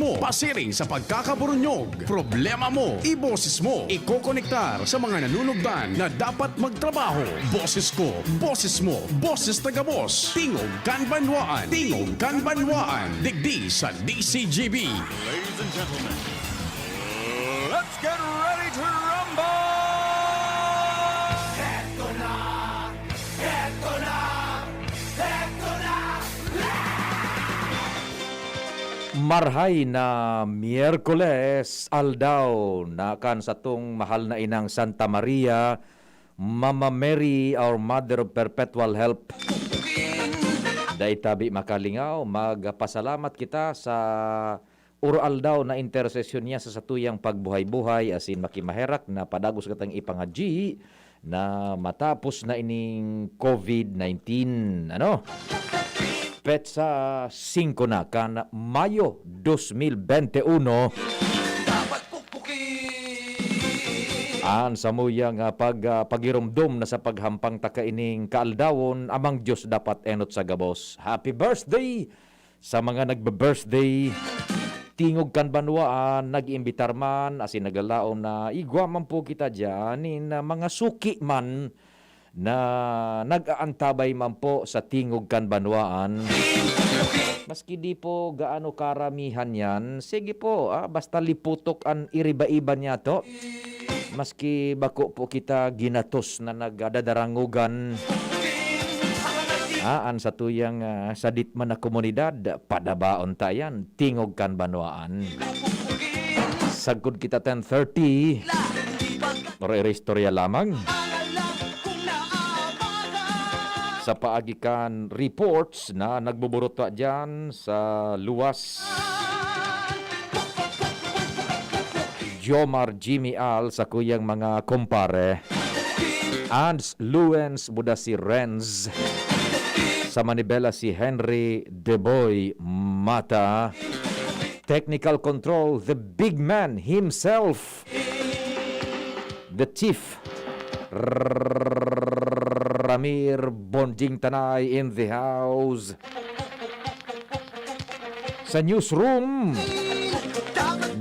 mo. Pasiring sa pagkakaburunyog. Problema mo, iboses mo. Ikokonektar sa mga nanunugdan na dapat magtrabaho. Boses ko, boses mo, boses taga boss. Tingog Kanbanwaan. Tingog Kanbanwaan. Digdi sa DCGB. Ladies and gentlemen, let's get ready to rumble! Marhay na Miyerkules, aldaw na kan sa tong mahal na inang Santa Maria, Mama Mary, our Mother of Perpetual Help. Dahil tabi makalingaw, magpasalamat kita sa ural daw na intercession niya sa satuyang pagbuhay-buhay, asin makimaherak na padagos katang ipangaji na matapos na ining COVID-19. Ano? Petsa 5 na kan Mayo 2021. An samuyang pagirumdum na sa paghampang takaining kaaldawon amang Diyos dapat enot sa gabos. Happy birthday sa mga nagbe-birthday. Tingog Kanbanwaan, nag-imbitar man, asin nagalaom na igwa man po kita dyan, mga suki man na nag-aantabay man po sa Tingog Kanbanwaan. Maski di po gaano karamihan yan, sige po, basta liputok ang iriba-iba niya to. Maski bako po kita ginatos na nagdadarangugan. An sa tuyang sadit man na komunidad, padabaon tayan, Tingog Kanbanwaan. Sagod kita 10:30, re-restorya lamang. Sa paagikan reports na nagbuburot dyan sa luwas. Jomar Jimmy Al sa kuyang mga kumpare. Ans Luens buda si Renz. Sa Manibela si Henry Deboy Mata. Technical control, the big man himself. The chief Ramir Bonjing Tanay in the house. Sa newsroom,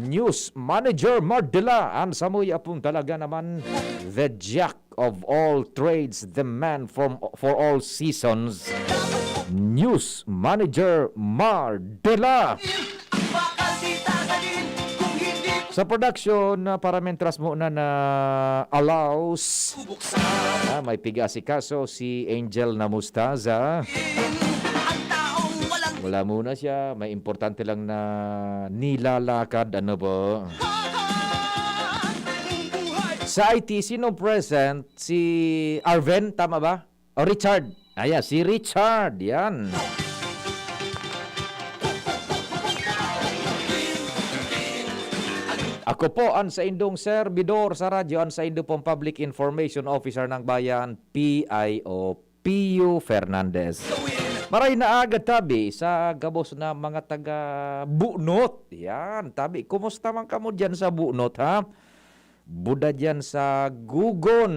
News Manager Mardela. Ang samoy apong talaga naman, the jack of all trades, the man for all seasons, News Manager Mardela. Sa production, para mentras mo na allows, may pigasikaso si Angel na Mustaza. Wala muna siya, may importante lang na nilalakad, ano po. Sa IT, sino present? Si Arven, tama ba? O Richard? Ayan, si Richard, yan. Ako po ang sa indong servidor sa radyo, ang sa indong pong Public Information Officer ng Bayan, PIO, Pio Fernandez. Maray na agad tabi sa gabos na mga taga Bunot. Yan, tabi, kumusta man kamo dyan sa Bunot, ha? Buda dyan sa Gugon,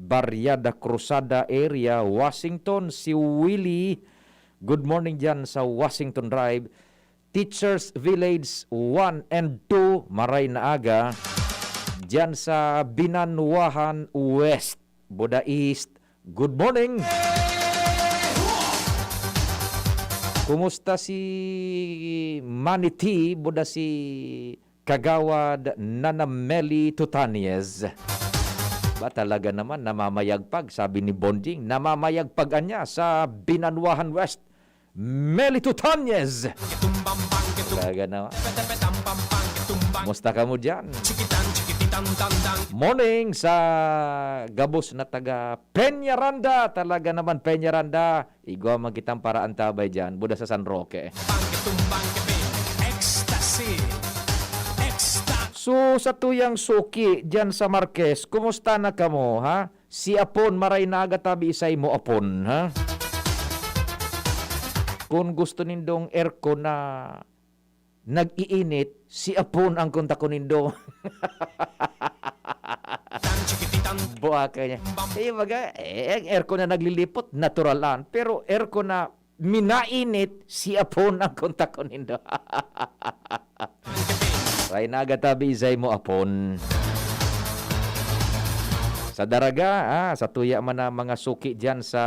Barriada Cruzada area, Washington, si Willie. Good morning dyan sa Washington Drive. Teachers Village 1 and 2, maray na aga. Diyan sa Binanwahan West, Buda East. Good morning! Kumusta si Maniti, Buda si Kagawad Nanameli Tutaniez? Ba talaga naman, namamayagpag, sabi ni Bonjing, namamayagpag niya sa Binanwahan West. Meli Tutaniez! Talaga naman. Musta ka mo dyan? Morning sa gabos na taga Peñaranda. Talaga naman Peñaranda. Igwa magkitang paraan tabay dyan. Buda sa San Roque. So sa tuyang suki dyan sa Marquez, kumusta na ka mo, ha? Si Apon maray na agatabi isay mo Apon, ha? Kung gusto nindong aircon na nag-iinit, si Apon ang kunta ko nindo. Buha ka niya. Baga, ang aircon na naglilipot, naturalan. Pero aircon na minainit, si Apon ang kunta ko nindo. Ray na aga tabi isay mo apon. Sa daraga, sa tuya man na mga suki dyan sa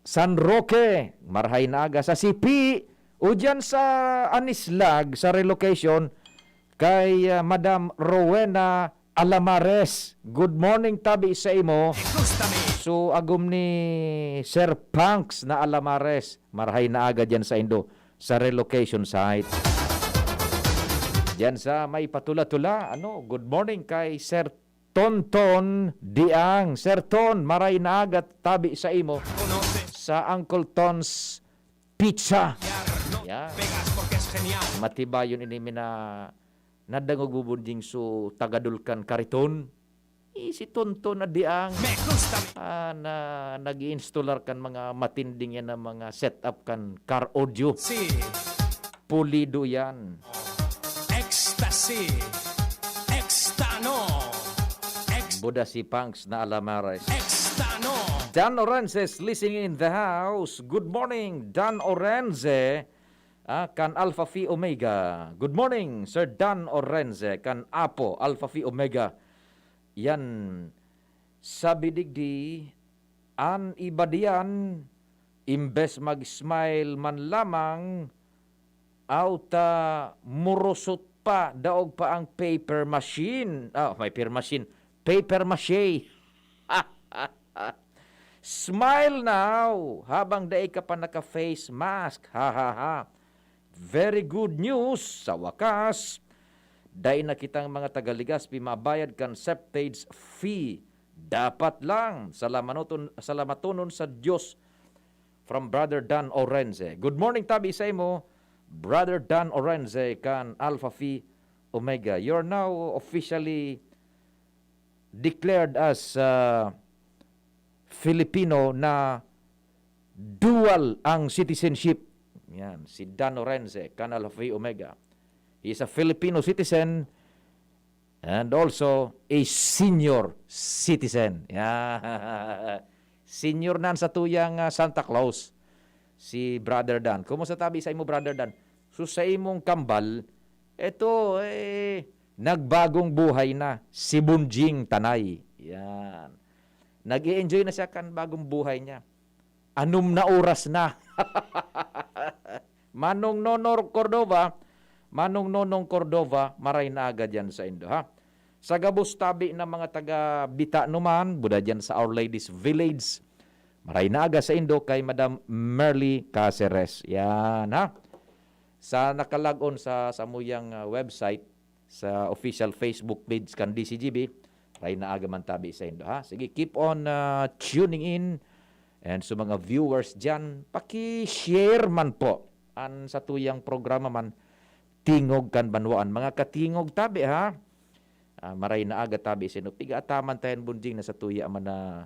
San Roque, marhay na aga sa Sipi, o dyan sa Anislag, sa relocation, kay Madam Rowena Alamares. Good morning tabi sa imo. So agum ni Sir Punks na Alamares, marhay na aga dyan sa Indo, sa relocation site. Dyan sa may patula-tula, good morning kay Sir Tonton Diang. Sir Ton, maray na aga tabi sa imo sa Uncle Ton's Pizza. Yeah. Matibayon ini mina nadangog bubunding so tagadulkan kariton. Si Tonton na Diang na nag-i-installar kan mga matinding yan na mga setup kan car audio. Pulido yan. Ecstasy. Extano. Buda si Punks na Alamares. Extano. Dan Orense is listening in the house. Good morning, Dan Orense. Kan Alpha Phi Omega. Good morning, Sir Dan Orense. Kan Apo, Alpha Phi Omega. Yan. Sabi digdi, an ibadian, imbes mag-smile man lamang, auta murusot pa, daog pa ang paper machine. Paper machine. Paper mache. Smile now habang daig ka pa naka-face mask. Very good news. Sa wakas, dahil na kitang mga Tagaligaspi mabayad kan septage fee. Dapat lang. Salamatunon sa Diyos. From Brother Dan Orense. Good morning tabi sa imo, Brother Dan Orense kan Alpha Phi Omega. You're now officially declared as Filipino na dual ang citizenship. Yan, si Dan Orense, kan Alpha Phi Omega. He is a Filipino citizen and also a senior citizen. Yeah. Senior nan sa tuyang Santa Claus, si Brother Dan. Kumusta tabi sa imo, Brother Dan? So sa imong kambal, eto, nagbagong buhay na, si Bunjing Tanay. Yan. Nag-i-enjoy na siya kan bagong buhay niya. Anum na oras na. Manong Nonong Cordova, maray na agad yan sa Indo, ha? Sa gabos tabi ng mga taga-Bita naman, buda dyan sa Our Lady's Village, maray na agad sa Indo kay Madam Merly Caceres. Yan, ha? Sa nakalagon sa samuyang website, sa official Facebook page kan DCGB, maray na agad man tabi sa Indo, ha? Sige, keep on tuning in. And sa mga viewers dyan, paki-share man po an sa tuyang programa man, Tingog kan Banwaan. Mga katingog tabi, ha? Maray na aga tabi sino. Piga-ataman tayo bunjing na sa tuya man na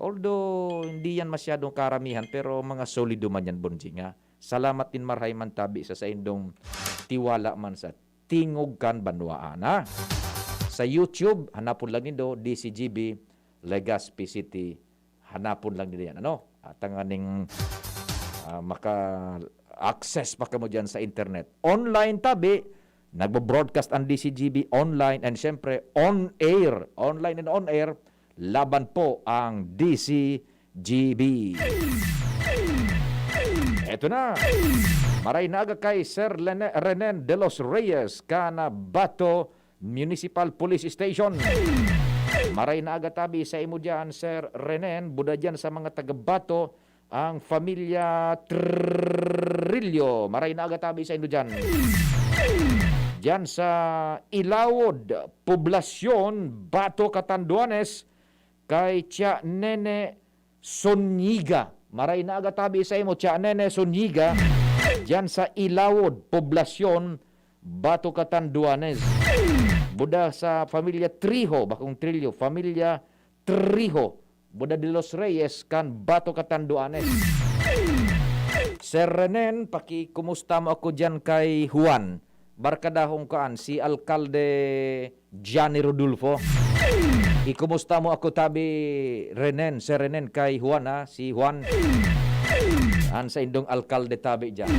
although hindi yan masyadong karamihan, pero mga solido man yan bunjing, ha? Salamat din maray man tabi sa indong tiwala man sa Tingog kan Banwaan, ha? Sa YouTube, hanapon lang nindo DCGB Legazpi City. Hanapon lang nila yan. At ang aning maka-access pa kamo dyan sa internet. Online tabi, nagbo-broadcast ang DCGB online and syempre on-air. Online and on-air, laban po ang DCGB. Eto na. Maray na aga kay Sir Renen de los Reyes, Canabato Municipal Police Station. Maray na aga tabi sa imo dyan, Sir Renen, buda dyan sa mga taga-Bato, ang pamilya Trillo. Maray na aga tabi sa ino dyan. Dyan sa Ilawod, Poblasyon, Bato, Catanduanes, kay Tia Nene Sonyiga. Maray na aga tabi sa imo, Tia Nene Sonyiga, dyan sa Ilawod, Poblasyon, Bato, Catanduanes. Buda sa pamilya Trijo, bakong Trillo, pamilya Trijo, Buda de los Reyes, kan Bato, Catanduanes. Sir Renen, pakikumusta mo ako dyan kay Juan. Barkadahong kaan, si Alcalde Gianni Rodulfo. Ikumusta mo ako tabi, Renen, Sir Renen, kay Juan, ha? Si Juan. An sa indong alkalde tabi dyan.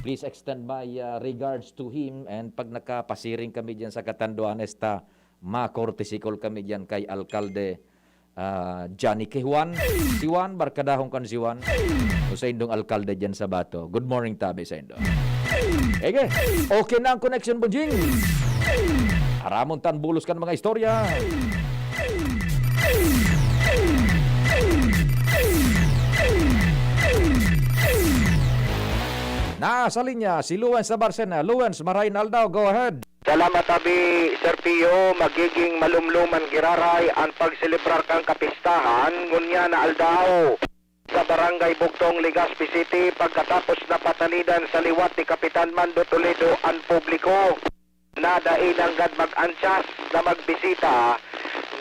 Please extend my regards to him, and pag nakapasiring kami dyan sa Catanduan Esta, makortisikol kami dyan kay Alkalde Johnny Juan. Si Juan, barkadahong kan si Juan. O sa indong alkalde dyan sa Bato. Good morning, tabi sa indo. Ege, okay na ang connection, Bunjing. Haramon tan bulos kan mga istorya. Nasa linya si Luwens sa Barsena. Luwens, marahin aldaw. Go ahead. Salamat abi Sir Pio, magiging malumluman giraray ang pagselebrar kang kapistahan ngunya na aldaw sa Barangay Bugtong, Legazpi City pagkatapos na patanidan sa liwat ni Kapitan Mando Toledo ang publiko. Nadain hanggang mag-ansyas na magbisita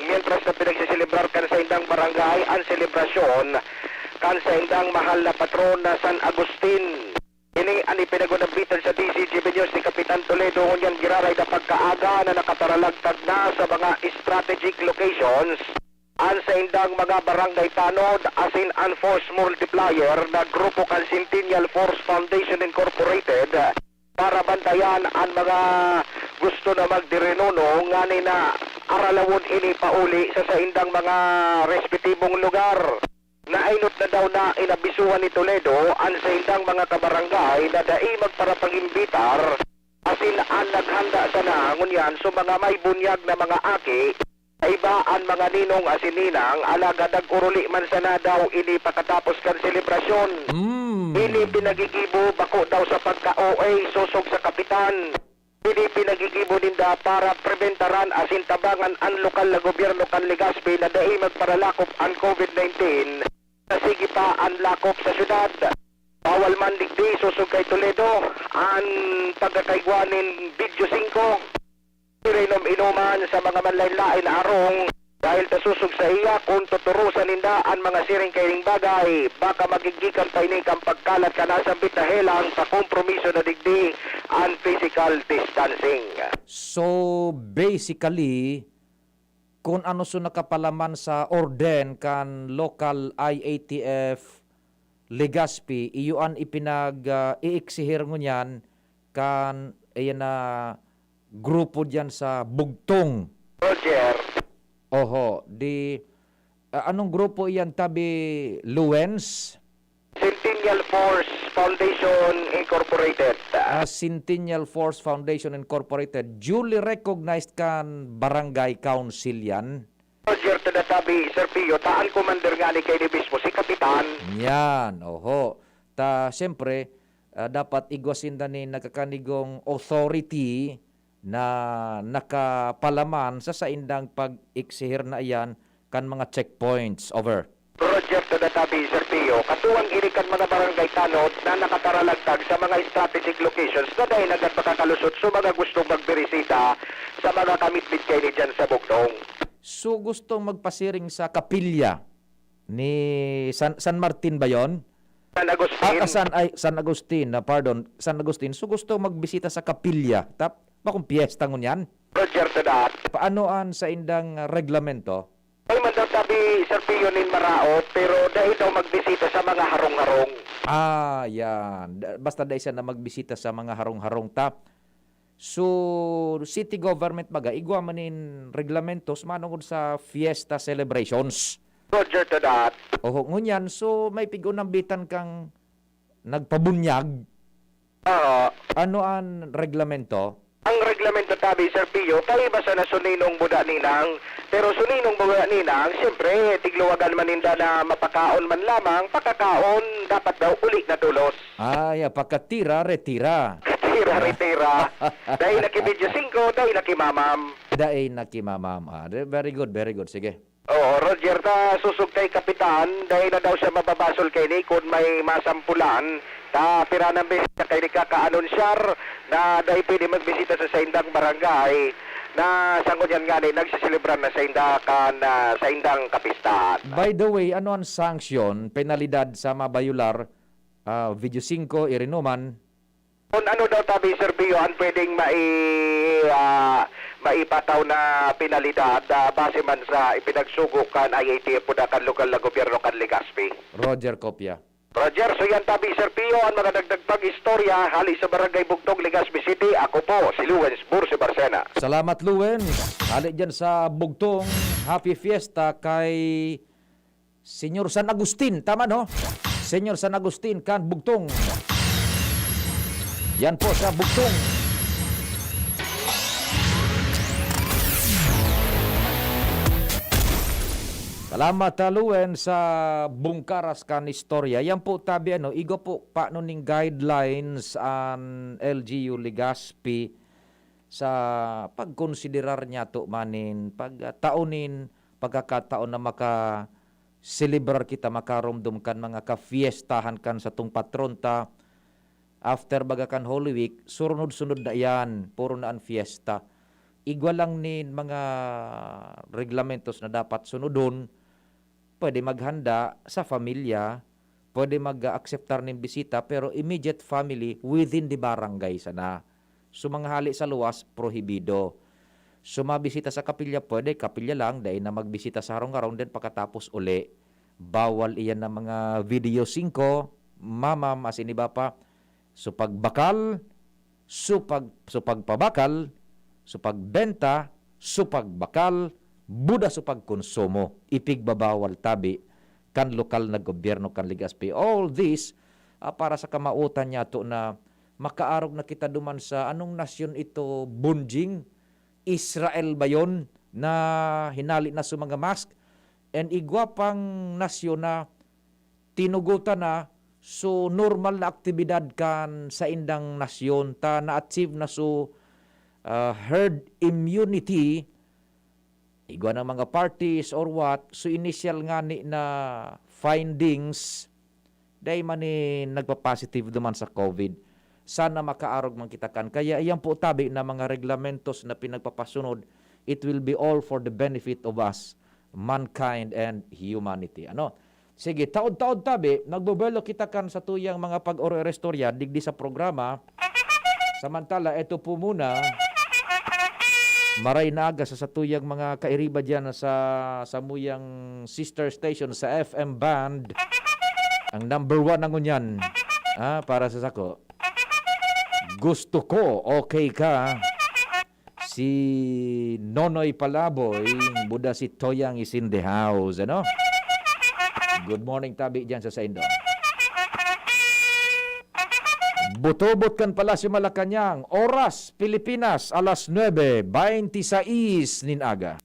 mientras na pinagsiselebrar kan sa indang barangay ang selebrasyon kan sa indang mahal na patron na San Agustin. Ini ang ipinagunabitan sa DCGB News ni Kapitan Toledo ngunyan giraray na pagkaaga na nakataralagtag na sa mga strategic locations ang sa indang mga barangay tanod asin ang force multiplier na grupo kan Centennial Force Foundation Incorporated para bantayan ang mga gusto na magdirenuno ngani na aralawon ini pauli sa indang mga respetibong lugar. Nainot na daw na inabisuhan ni Toledo ang sa indang mga kabarangay na dai magparapangimbitar asin ang naghanda sa nangunyan so mga may bunyag na mga aki ay ba ang mga ninong asin ninang alaga naguruli man sana daw ini pagkatapos kan selebrasyon. Ini pinagigibo bako daw sa pagka-OA susog sa kapitan. Ini pinagigibo ninda para preventaran asin tabangan ang lokal na gobyerno kan Legazpi na dai magparalakop ang COVID-19. Sige pa ang lakop sa syudad. Bawal man digdi susog kay Toledo ang pagkakaigwanin video 5. Irinom-inuman sa mga manlain-lain arong dahil tasusog sa iya kung tuturusan ninda ang mga siring kaining bagay baka magigikan pa ini kang pagkalat ka na sa bitahelang sa kompromiso na digdi ang physical distancing. So, basically, kung ano so nakapalaman sa orden kan local IATF Legazpi, iyon ipinag-iiksihir ngunyan kan ayan na grupo diyan sa Bugtong. Roger. Oho, anong grupo iyan tabi Luwens? Centennial Force Foundation Incorporated. Centennial Force Foundation Incorporated, duly recognized kan barangay council yan. Roger, tadatabi, Sir Pio, taan commander nga ni kay Dibismo, si Kapitan. Yan, oho. Siyempre, dapat igwasin ni nakakanigong authority na nakapalaman sa saindang pag-iksihir na iyan kan mga checkpoints. Over. Roger, tadatabi, Sir Pio, katuwang irikan mga barangay tanod na nakataralagtag sa mga strategic locations na dahil agad makakalusot sa mga gustong magbirisita sa mga kamitbit kayo ni dyan sa Bugtong. So, gustong magpasiring sa kapilya ni San Martin ba yun? San Agustin. San Agustin, pardon, San Agustin. So, gusto magbisita sa kapilya. Bakong piyesta ngunyan? Roger, tadat. Paanoan sa indang reglamento? Ay man daw sabi, Sir Pio, nin maraot, pero dahil daw magbisita sa mga harong-harong. Yan. Basta dahil siya na magbisita sa mga harong-harong tap. So, city government baga, igwa manin reglamentos manungod sa fiesta celebrations. Roger, tadat. Oho, ngunyan, so may pigunambitan kang nagpabunyag. Ano ang reglamento? Ang reglamento tabi, Sir Pio, tayo ba sa nasuninong buda ninang? Pero suninong buda ninang, siyempre, tigluwagan maninda na mapakaon man lamang, pakakaon, dapat daw uli na tulos. Pagkatira, retira. Retira. Dahil nakibidyo 5, dahil nakimamam. Dahil nakimamam. Very good, very good. Sige. Oo, Roger, susug kay Kapitan, dahil na daw siya mababasol kay ni kung may masampulan, pira ng bisita kay ni kaka-anunsyar na dahil pwede magbisita sa saindang barangay na sangon yan nga ni nagsisilibran na sa indang kapistahan. By the way, ano ang sanction, penalidad sa mabayular, video 5, irinuman? Kung ano daw tabi, Sir Pio, ang pwedeng maipataw na penalidad base man sa ipinagsugok kan IATF po na kan lokal na gobyerno kan Legazpi. Roger Copia. Roger, so yan tabi Sir Pio ang mga dagdagpag istorya hali sa Barangay Bugtong, Legazpi City. Ako po si Luwens Burse Barcena. Salamat, Luen. Hali dyan sa Bugtong. Happy Fiesta kay Senyor San Agustin. Tama, no? Senyor San Agustin kan Bugtong. Yan po sa Bugtong. Salamat, Luen, sa bungkaras kan istorya. Yan po tabi, igo po paano ning guidelines ang LGU Legazpi sa pagkonsiderar niya to manin, pagtaunin, pagkakataon na maka-celebrar kita, makarumdum kan mga ka-fiestahan kan sa tung patronta. After baga kan Holy Week, sunod-sunod na yan, puro na ang fiesta. Igwa lang ni mga reglamentos na dapat sunodon. Pwede maghanda sa familia, pwede mag-acceptar ng bisita, pero immediate family within the barangay sana. So mga hali sa luwas, prohibido. So mabisita sa kapilya, pwede kapilya lang, dahil na magbisita sa harong-harong din pagkatapos uli. Bawal iyan ng mga video 5, mamam, as in iba pa. So pagbakal, so pagpabakal, so pagbenta, so pagbakal, buda sa pagkonsumo, ipigbabawal tabi kan lokal na gobyerno kan Legazpi. All this para sa kamautan niya to na makaarog na kita duman sa anong nasyon ito, Bunjing, Israel ba yun na hinali na sa mga mask? And igwa pang nasyon na tinugutan na so normal na aktibidad kan sa indang nasyon ta na-achieve na so herd immunity. Igwa ng mga parties or what, so initial nga ni na findings, dahil man nagpa-positive naman sa COVID. Sana makaarog man kita kan. Kaya iyan po tabi na mga reglamentos na pinagpapasunod, it will be all for the benefit of us, mankind and humanity. Sige, taod-taod tabi, nagbubelo kita kan sa tuyang mga pag-oro-restorya, digdi sa programa. Samantala, ito po muna, maray na aga sa satuyang mga kairiba dyan sa muyang sister station sa FM band. Ang number 1 ang unyan para sa sako. Gusto ko, okay ka. Si Nonoy Palaboy, buda si Toyang is in the house. Good morning tabi dyan sa Indo. Butobot kan pala si Malacanang. Oras, Pilipinas, alas 9:26 nin aga.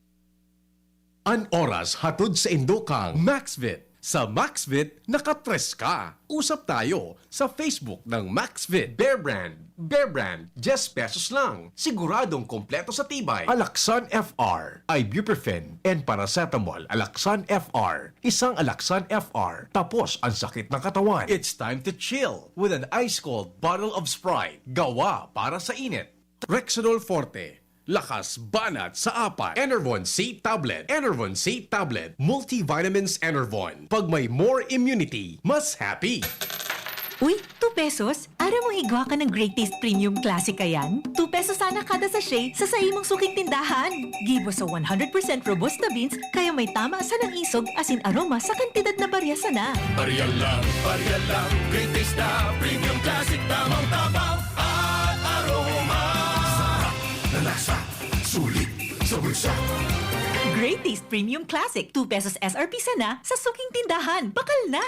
An oras hatod sa Indokang Maxvit. Sa Maxvit, nakatres ka. Usap tayo sa Facebook ng Maxvit. Bear Brand, 10 pesos lang. Siguradong kompleto sa tibay. Alaxan FR, ibuprofen, and paracetamol. Alaxan FR, isang Alaxan FR. Tapos ang sakit ng katawan. It's time to chill with an ice-cold bottle of Sprite. Gawa para sa init. Rexidol Forte. Lakas banat sa apat. Enervon C Tablet. Enervon C Tablet. Multivitamins Enervon. Pag may more immunity, mas happy. Uy, 2 pesos? Ara mo igwa ka ng Great Taste Premium Classic kayan? 2 pesos sana kada sachet sa imong suking tindahan. Gibo sa 100% robusta beans, kaya may tama sa ng isog asin aroma sa kantidad na barya sana. Barya lang, Great Taste na Premium Classic, tamang tabang at aroma. Sarap na lasa, sulit sa bulsa. Great Taste Premium Classic, 2 pesos SRP sana sa suking tindahan. Bakal na!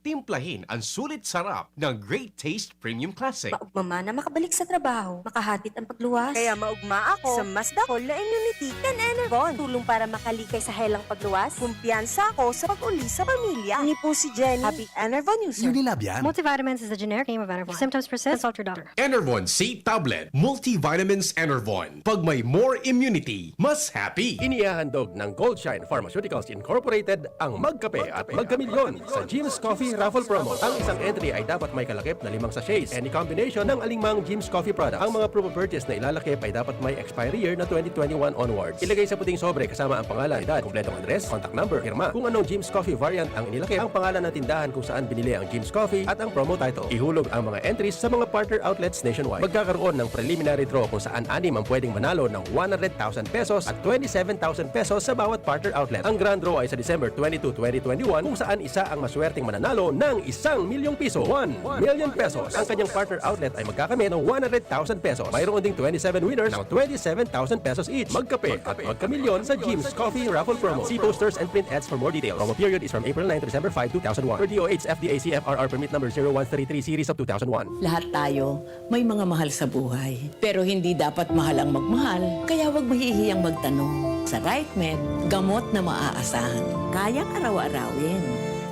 Timplahin ang sulit sarap ng Great Taste Premium Classic. Maugmama na makabalik sa trabaho, makahatid ang pagluwas. Kaya maugma ako sa mas dakol na immunity kan Enervon. Tulong para makalikay sa helang pagluwas. Kumpiyansa ako sa pag-uli sa pamilya. Ni po si Jenny, happy Enervon user. Unilab yan. Multivitamins is a generic name of Enervon. If symptoms persist, consult your doctor. Enervon C Tablet. Multivitamins Enervon. Pag may more immunity, mas happy. Inihahandog ng Goldshine Pharmaceuticals Incorporated ang Magkape at Magkamilyon sa Jim's Coffee Raffle Promo. Ang isang entry ay dapat may kalakip na 5 sachets. Any combination ng alingmang Jim's Coffee products. Ang mga proof of purchase na ilalakip ay dapat may expiry year na 2021 onwards. Ilagay sa puting sobre kasama ang pangalan, edad, kumpletong address, contact number, firma. Kung anong Jim's Coffee variant ang inilakip, ang pangalan ng tindahan kung saan binili ang Jim's Coffee at ang promo title. Ihulog ang mga entries sa mga partner outlets nationwide. Magkakaroon ng preliminary draw kung saan 6 ang pwedeng manalo ng 100,000 pesos at 27,000 pesos sa bawat partner outlet. Ang grand draw ay sa December 22, 2021 kung saan isa ang maswerteng mananalo panalo ng 1 milyong piso. 1 million pesos. Ang kanyang partner outlet ay magkakamit ng 100,000 pesos. Mayroon ding 27 winners ng 27,000 pesos each. Magkape at magkamilyon sa Jim's Coffee Raffle Promo. See posters and print ads for more details. Promo period is from April 9 to December 5, 2001. For DOH FDA CFRR permit number 0133 series of 2001. Lahat tayo may mga mahal sa buhay. Pero hindi dapat mahal ang magmahal, kaya huwag mahihiyang magtanong. Sa RightMed, gamot na maaasahan. Kayang araw-arawin.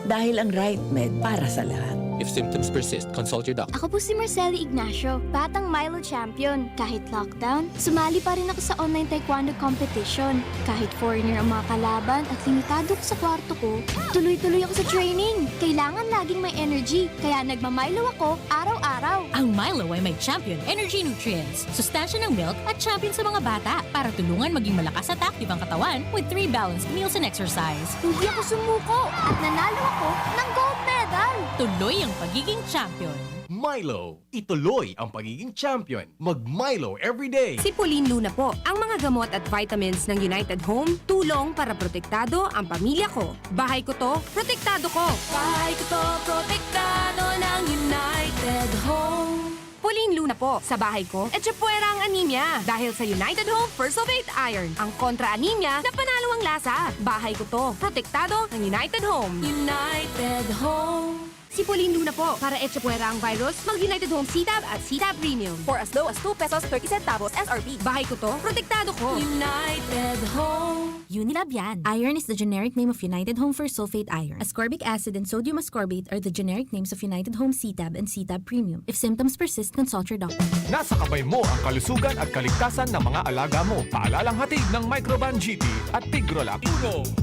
Dahil ang RightMed para sa lahat. If symptoms persist, consult your doctor. Ako po si Marceli Ignacio, batang Milo champion. Kahit lockdown, sumali pa rin ako sa online taekwondo competition. Kahit foreigner ang mga kalaban at limitado ko sa kwarto ko, tuloy-tuloy ako sa training. Kailangan laging may energy, kaya nagmamilo ako araw-araw. Ang Milo ay may champion energy nutrients, sustansya ng milk at champion sa mga bata para tulungan maging malakas at active ang katawan with 3 balanced meals and exercise. Hindi ako sumuko at nanalo ako ng gold medal. Tuloy ang pagiging champion. Milo, ituloy ang pagiging champion. Mag-Milo everyday. Si Pauline Luna po, ang mga gamot at vitamins ng United Home, tulong para protektado ang pamilya ko. Bahay ko to, protektado ko. Bahay ko to, protektado ng United Home. Pauline Luna po, sa bahay ko, etchepuera ang anemia. Dahil sa United Home First of 8 Iron, ang kontra-anemia na panalo ang lasa. Bahay ko to, protektado ng United Home. United Home. Si Pauline Luna po, para etchepuera ang virus, mag-United Home CTAB at CTAB Premium. For as low as 2 pesos 30 centavos SRP. Bahay ko to, protektado ko. United Home. Unilab yan. Iron is the generic name of United Home for sulfate iron. Ascorbic acid and sodium ascorbate are the generic names of United Home CTAB and CTAB Premium. If symptoms persist, consult your doctor. Nasa kamay mo ang kalusugan at kaligtasan ng mga alaga mo. Paalalang hatid ng Microban GT at Tigrolac.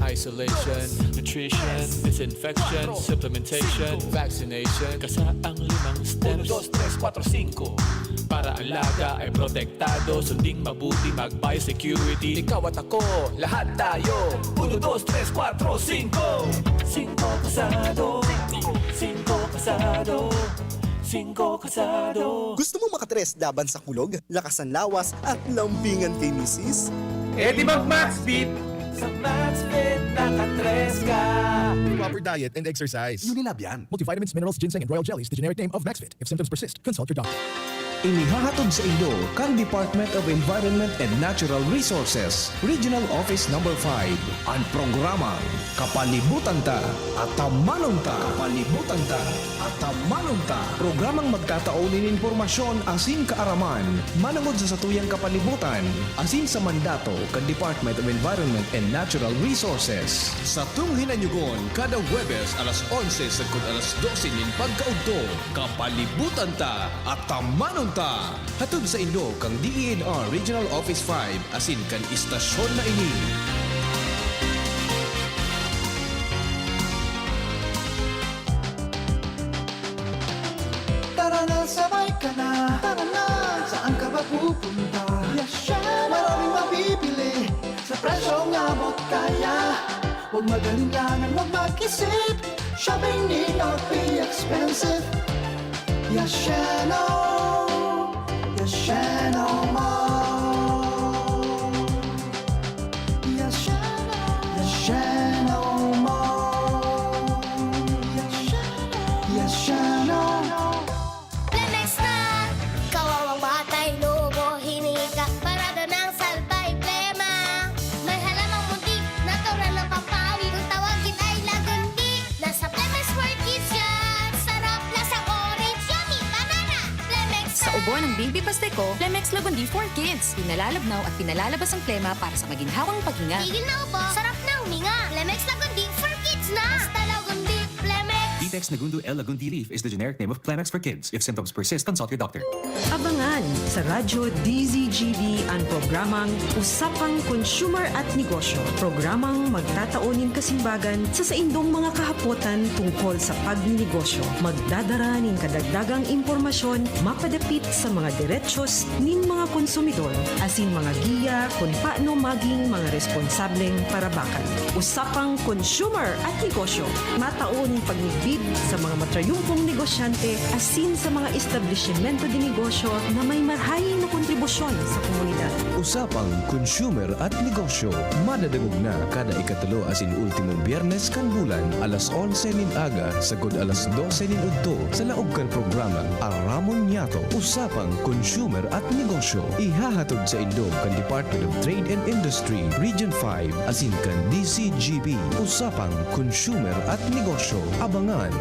Isolation, nutrition, disinfection, supplementation, vaccination. Kasaang 5 steps. 1, 2, 3, 4, 5. Para alaga ay protektado, sunding mabuti mag-biosecurity. Ikaw at ako, lahat tayo. 1, 2, 3, 4, 5. 5 kasado. 5 kasado. 5 kasado. Gusto mo makatres laban sa kulog, lakas ng lawas at lambingan kay misis? Eh di mag-Maxfit. Sa MaxFit, nakatres ka. Proper diet and exercise. Unilab yan. Multivitamins, minerals, ginseng, and royal jellies, the generic name of Maxfit. If symptoms persist, consult your doctor. Inihahatod sa inyo kang Department of Environment and Natural Resources, Regional Office Number 5. Ang programang Kapalibutan Ta at Tamanong Ta. Kapalibutan Ta at Tamanong Ta. Programang magtataunin informasyon asin kaaraman, manangod sa satuyang kapalibutan, asin sa mandato kan Department of Environment and Natural Resources. Sa tung hinanyugon, kada Huwebes alas 11 sagkod alas 12 nin pagkaudto, Kapalibutan Ta at Tamanong Ta. Hatod sa inyo kang DENR Regional Office 5 asin kan istasyon na ini. Tara na, sabay ka na. Tara na, saan ka ba pupunta? Maraming mabibili sa presyong abot kaya. Huwag magalinlangan, huwag mag-isip. Shopping need not be expensive. Yashano, Yashano Mall. Yashano Mall. Yashano. Lemex na! Kawawang batay, lobo, hinika, parada ng salbay, plema. May halamang muntik, natural ng pampawi, kung tawagin ay lagundi. Nasa Plemex for Kids yan, sarap lasang orange, yummy, banana. Plemex Sa ubo ng Baby Pasteco, Plemex Lagundi for Kids. Pinalalabnaw at pinalalabas ang plema para sa maginhawang paghinga. Tigil na ubo, sarap na huminga. Plemex Lagundi for Kids na! Basta Lagundi, Plemex. Detex Nagundu L. Lagundi Leaf is the generic name of Plemex for kids. If symptoms persist, consult your doctor. Abangan sa Radyo DZGB ang programang Usapang Consumer at Negosyo. Programang magtataunin kasimbagan sa saindong mga kahapotan tungkol sa pagninegosyo. Magdadara ning kadagdagang impormasyon mapadapit sa mga diretsyon nin mga konsumidor asin mga giya kung paano maging mga responsableng parabakan. Usapang Consumer at Negosyo. Mataon pagnigbid sa mga matrayumpong negosyante asin sa mga establishmento de negosyo na may marhayin na kontribusyon sa komunidad. Usapang consumer at negosyo. Madadagog na kada ikatulo asin ultimong biyernes kan bulan alas 11 nin aga sagod alas 12 nin udto sa laog kan programang Aramon Niato. Usapang consumer at negosyo. Ihahatod sa Indog kan Department of Trade and Industry Region 5 asin kan DCGB. Usapang consumer at negosyo. Abangan.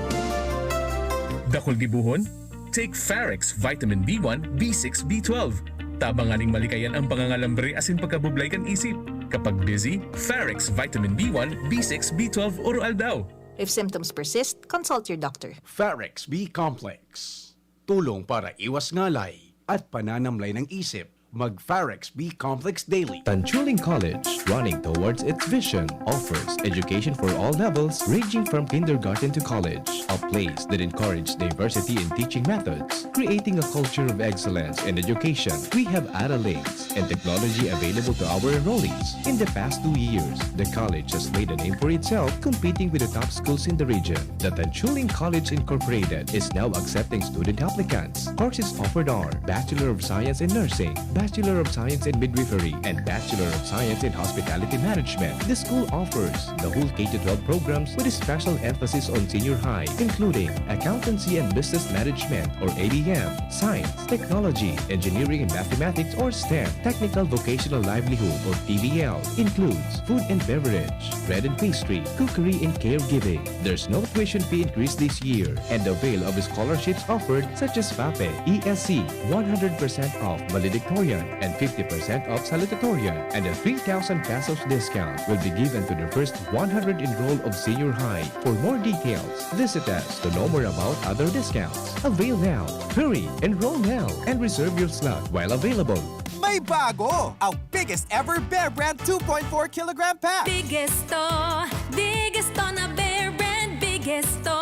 Dakol gibuhon? Take Farex Vitamin B1, B6, B12. Tabanganing malikayan ang pangangalambre asin pagkabublay kan isip. Kapag busy, Farex Vitamin B1, B6, B12 oral daw. If symptoms persist, consult your doctor. Farex B Complex. Tulong para iwas ngalay at pananamlay ng isip. Mag-Farex B Complex Daily. Tanchuling College, running towards its vision, offers education for all levels ranging from kindergarten to college. A place that encourages diversity in teaching methods, creating a culture of excellence in education. We have accolades and technology available to our enrollees. In the past 2 years, the college has made a name for itself, competing with the top schools in the region. The Tanchuling College Incorporated is now accepting student applicants. Courses offered are Bachelor of Science in Nursing, Bachelor of Science in Midwifery, and Bachelor of Science in Hospitality Management. The school offers the whole K-12 programs with a special emphasis on senior high, including Accountancy and Business Management or ABM, Science, Technology, Engineering and Mathematics or STEM, Technical Vocational Livelihood or TVL, includes food and beverage, bread and pastry, cookery and caregiving. There's no tuition fee increase this year, and the avail of scholarships offered such as FAPE, ESC, 100% off valedictorian and 50% off salutatorian, and a 3,000 pesos discount will be given to the first 100 enrolled of senior high. For more details, visit us to know more about other discounts. Avail now, hurry, enroll now, and reserve your slot while available. May bago! Ang biggest ever Bear Brand 2.4 kilogram pack! Biggest to na Bear Brand, biggest to.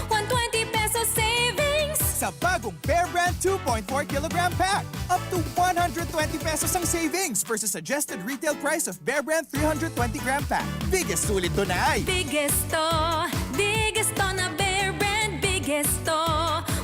120 pesos savings! Sa bagong Bear Brand 2.4 kilogram pack, up to 120 pesos ang savings versus suggested retail price of Bear Brand 320 gram pack. Biggest sulit doon ay Biggest to na Bear Brand, biggest to.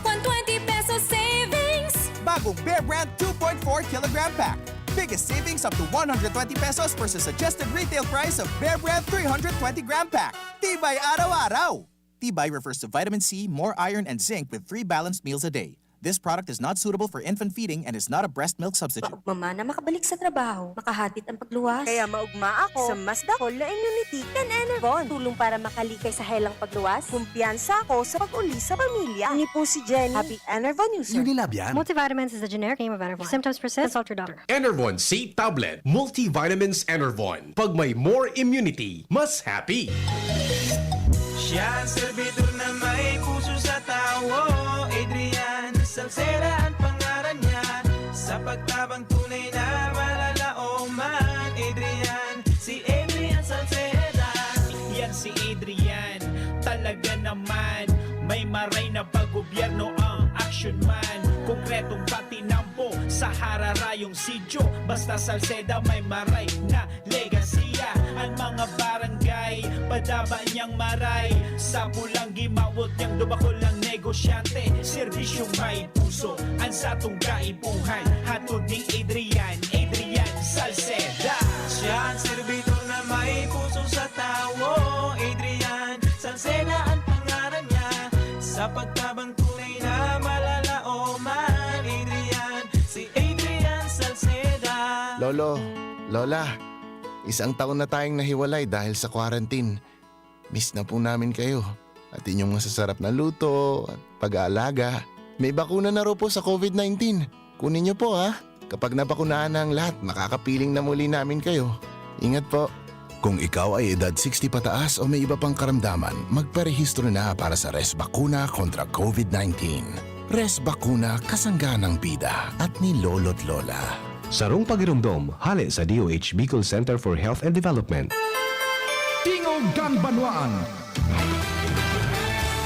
120 pesos savings! bagong Bear Brand 2.4 kilogram pack. Biggest savings up to 120 pesos versus suggested retail price of Bear Brand 320 gram pack. Tibay araw-araw! Tibay refers to vitamin C, more iron, and zinc with 3 balanced meals a day. This product is not suitable for infant feeding and is not a breast milk substitute. Mama na makabalik sa trabaho, makahatid ang pagluwas. Kaya maugma ako sa mas dakol na immunity kan Enervon. Tulong para makalikay sa helang pagluwas. Kumpiyansa ako sa pag-uli sa pamilya. Ni po si Jenny, happy Enervon user. Unilab yan. Multivitamins is the generic name of Enervon. If symptoms persist, consult your doctor. Enervon C Tablet. Multivitamins Enervon. Pag may more immunity, mas happy. Siya ang servidor na may puso sa tawo. Adrian Salceda ang pangalan niya. Sa pagtabang tunay na malalaoman. Si Adrian Salceda. Yan si Adrian, talaga naman. May maray na pag-gobyerno ang action man. Konkretong patinampo sa hararayong sidyo. Basta Salceda may maray na legasiya. Ang mga barangay, padaba niyang maray. Sa pulang gimawot niyang dubako lang negosyante. Serbisyong may puso, ang satong kaibuhan. Hatod ni Adrian Salceda. Siya ang servidor na may puso sa tawo. Adrian Salceda ang pangalan niya. Sa pagtabang tunay na malalaoman. Si Adrian Salceda. Lolo, Lola, 1 taon na tayong nahiwalay dahil sa quarantine. Miss na po namin kayo at inyong masasarap na luto at pag-aalaga. May bakuna na raw po sa COVID-19. Kunin niyo po ha. Kapag nabakunahan na ang lahat, makakapiling na muli namin kayo. Ingat po. Kung ikaw ay edad 60 pataas o may iba pang karamdaman, magparehistro na para sa Res Bakuna kontra COVID-19. Res Bakuna, kasangga ng bida at ni Lolo't Lola. Sarong pagirumdom, hali sa DOH Bicol Center for Health and Development. Tingog kan Banwaan.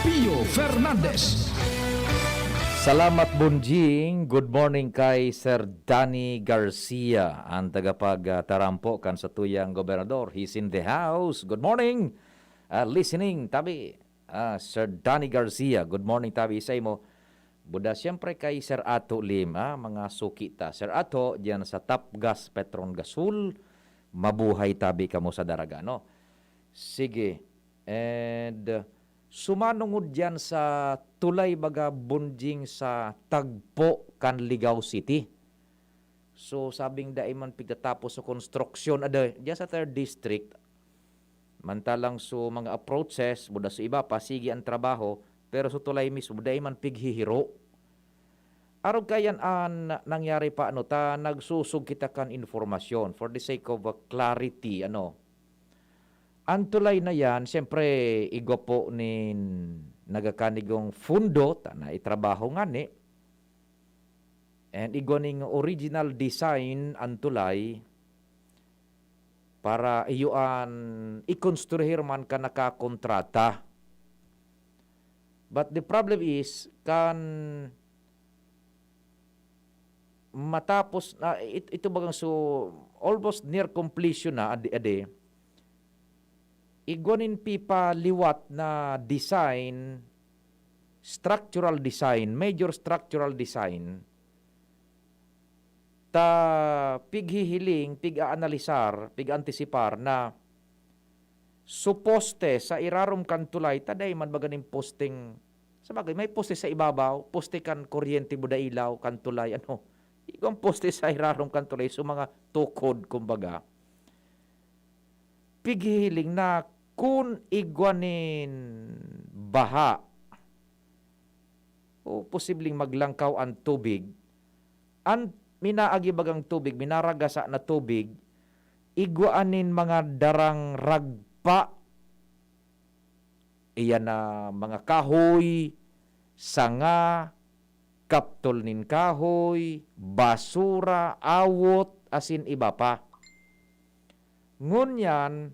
Pio Fernandez. Salamat Bunjing. Good morning kay Sir Danny Garcia, ang tagapagtarampo kan sa tuyang gobernador. He's in the house. Good morning. Listening, tabi. Sir Danny Garcia, good morning tabi sa imo. Buda siyempre kay Sir Ato Lim, mga suki ta. Sir Ato, diyan sa Top Gas Petron Gasul, mabuhay tabi kamo sa daraga, no? Sige. And sumanungod diyan sa tulay baga bunjing sa Tagpo, Canligao City. So sabing daiman pigtatapos sa construction diyan sa 3rd District. Mantalang so mga approaches, buda sa iba, pasigi ang trabaho, pero sa tulay mismo, dahil man pighihiro. Arog kayan ang nangyari pa, nagsusug kita kan informasyon for the sake of clarity, Ang tulay na yan, siyempre, igo po ni nagakanigong fundo, na itrabaho nga ni, and igo ning original design ang tulay, para iyuan ikonstruhir man ka nakakontrata. But the problem is, kan matapos na, ito bagang so, almost near completion na, ade, igonin pipa liwat na design, structural design, major structural design, ta pighihiling, pig-aanalisar, pig-antisipar na suposte sa irarom kan tulay, taday man baganing posting, sa bagay, may poste sa ibabaw, poste kan kuryente buda ilaw, kan tulay, igong poste sa irarom kan tulay, so mga tukod, kumbaga. Pighihiling na kung igwanin baha, o posibleng maglangkaw ang tubig, ang minaagi bagang tubig, minaragasa na tubig, igwaanin mga darang ragpa, iyan na mga kahoy, sanga, kaptol nin kahoy, basura, awot, asin iba pa. Ngunyan,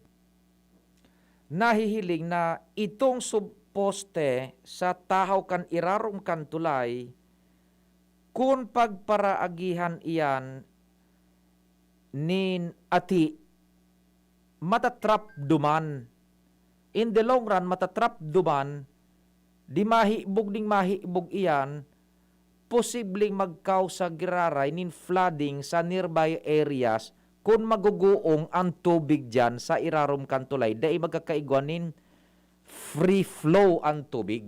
nahihiling na itong subposte sa tahaw kan irarom kan tulay, kung pagparaagihan iyan nin ati matatrap duman. In the long run, matatrap duman, di mahibog ding mahibog iyan, posibleng magkausa giraray nin flooding sa nearby areas kung maguguong ang tubig dyan sa irarom kan tulay. Dahil magkakaigwanin free flow ang tubig.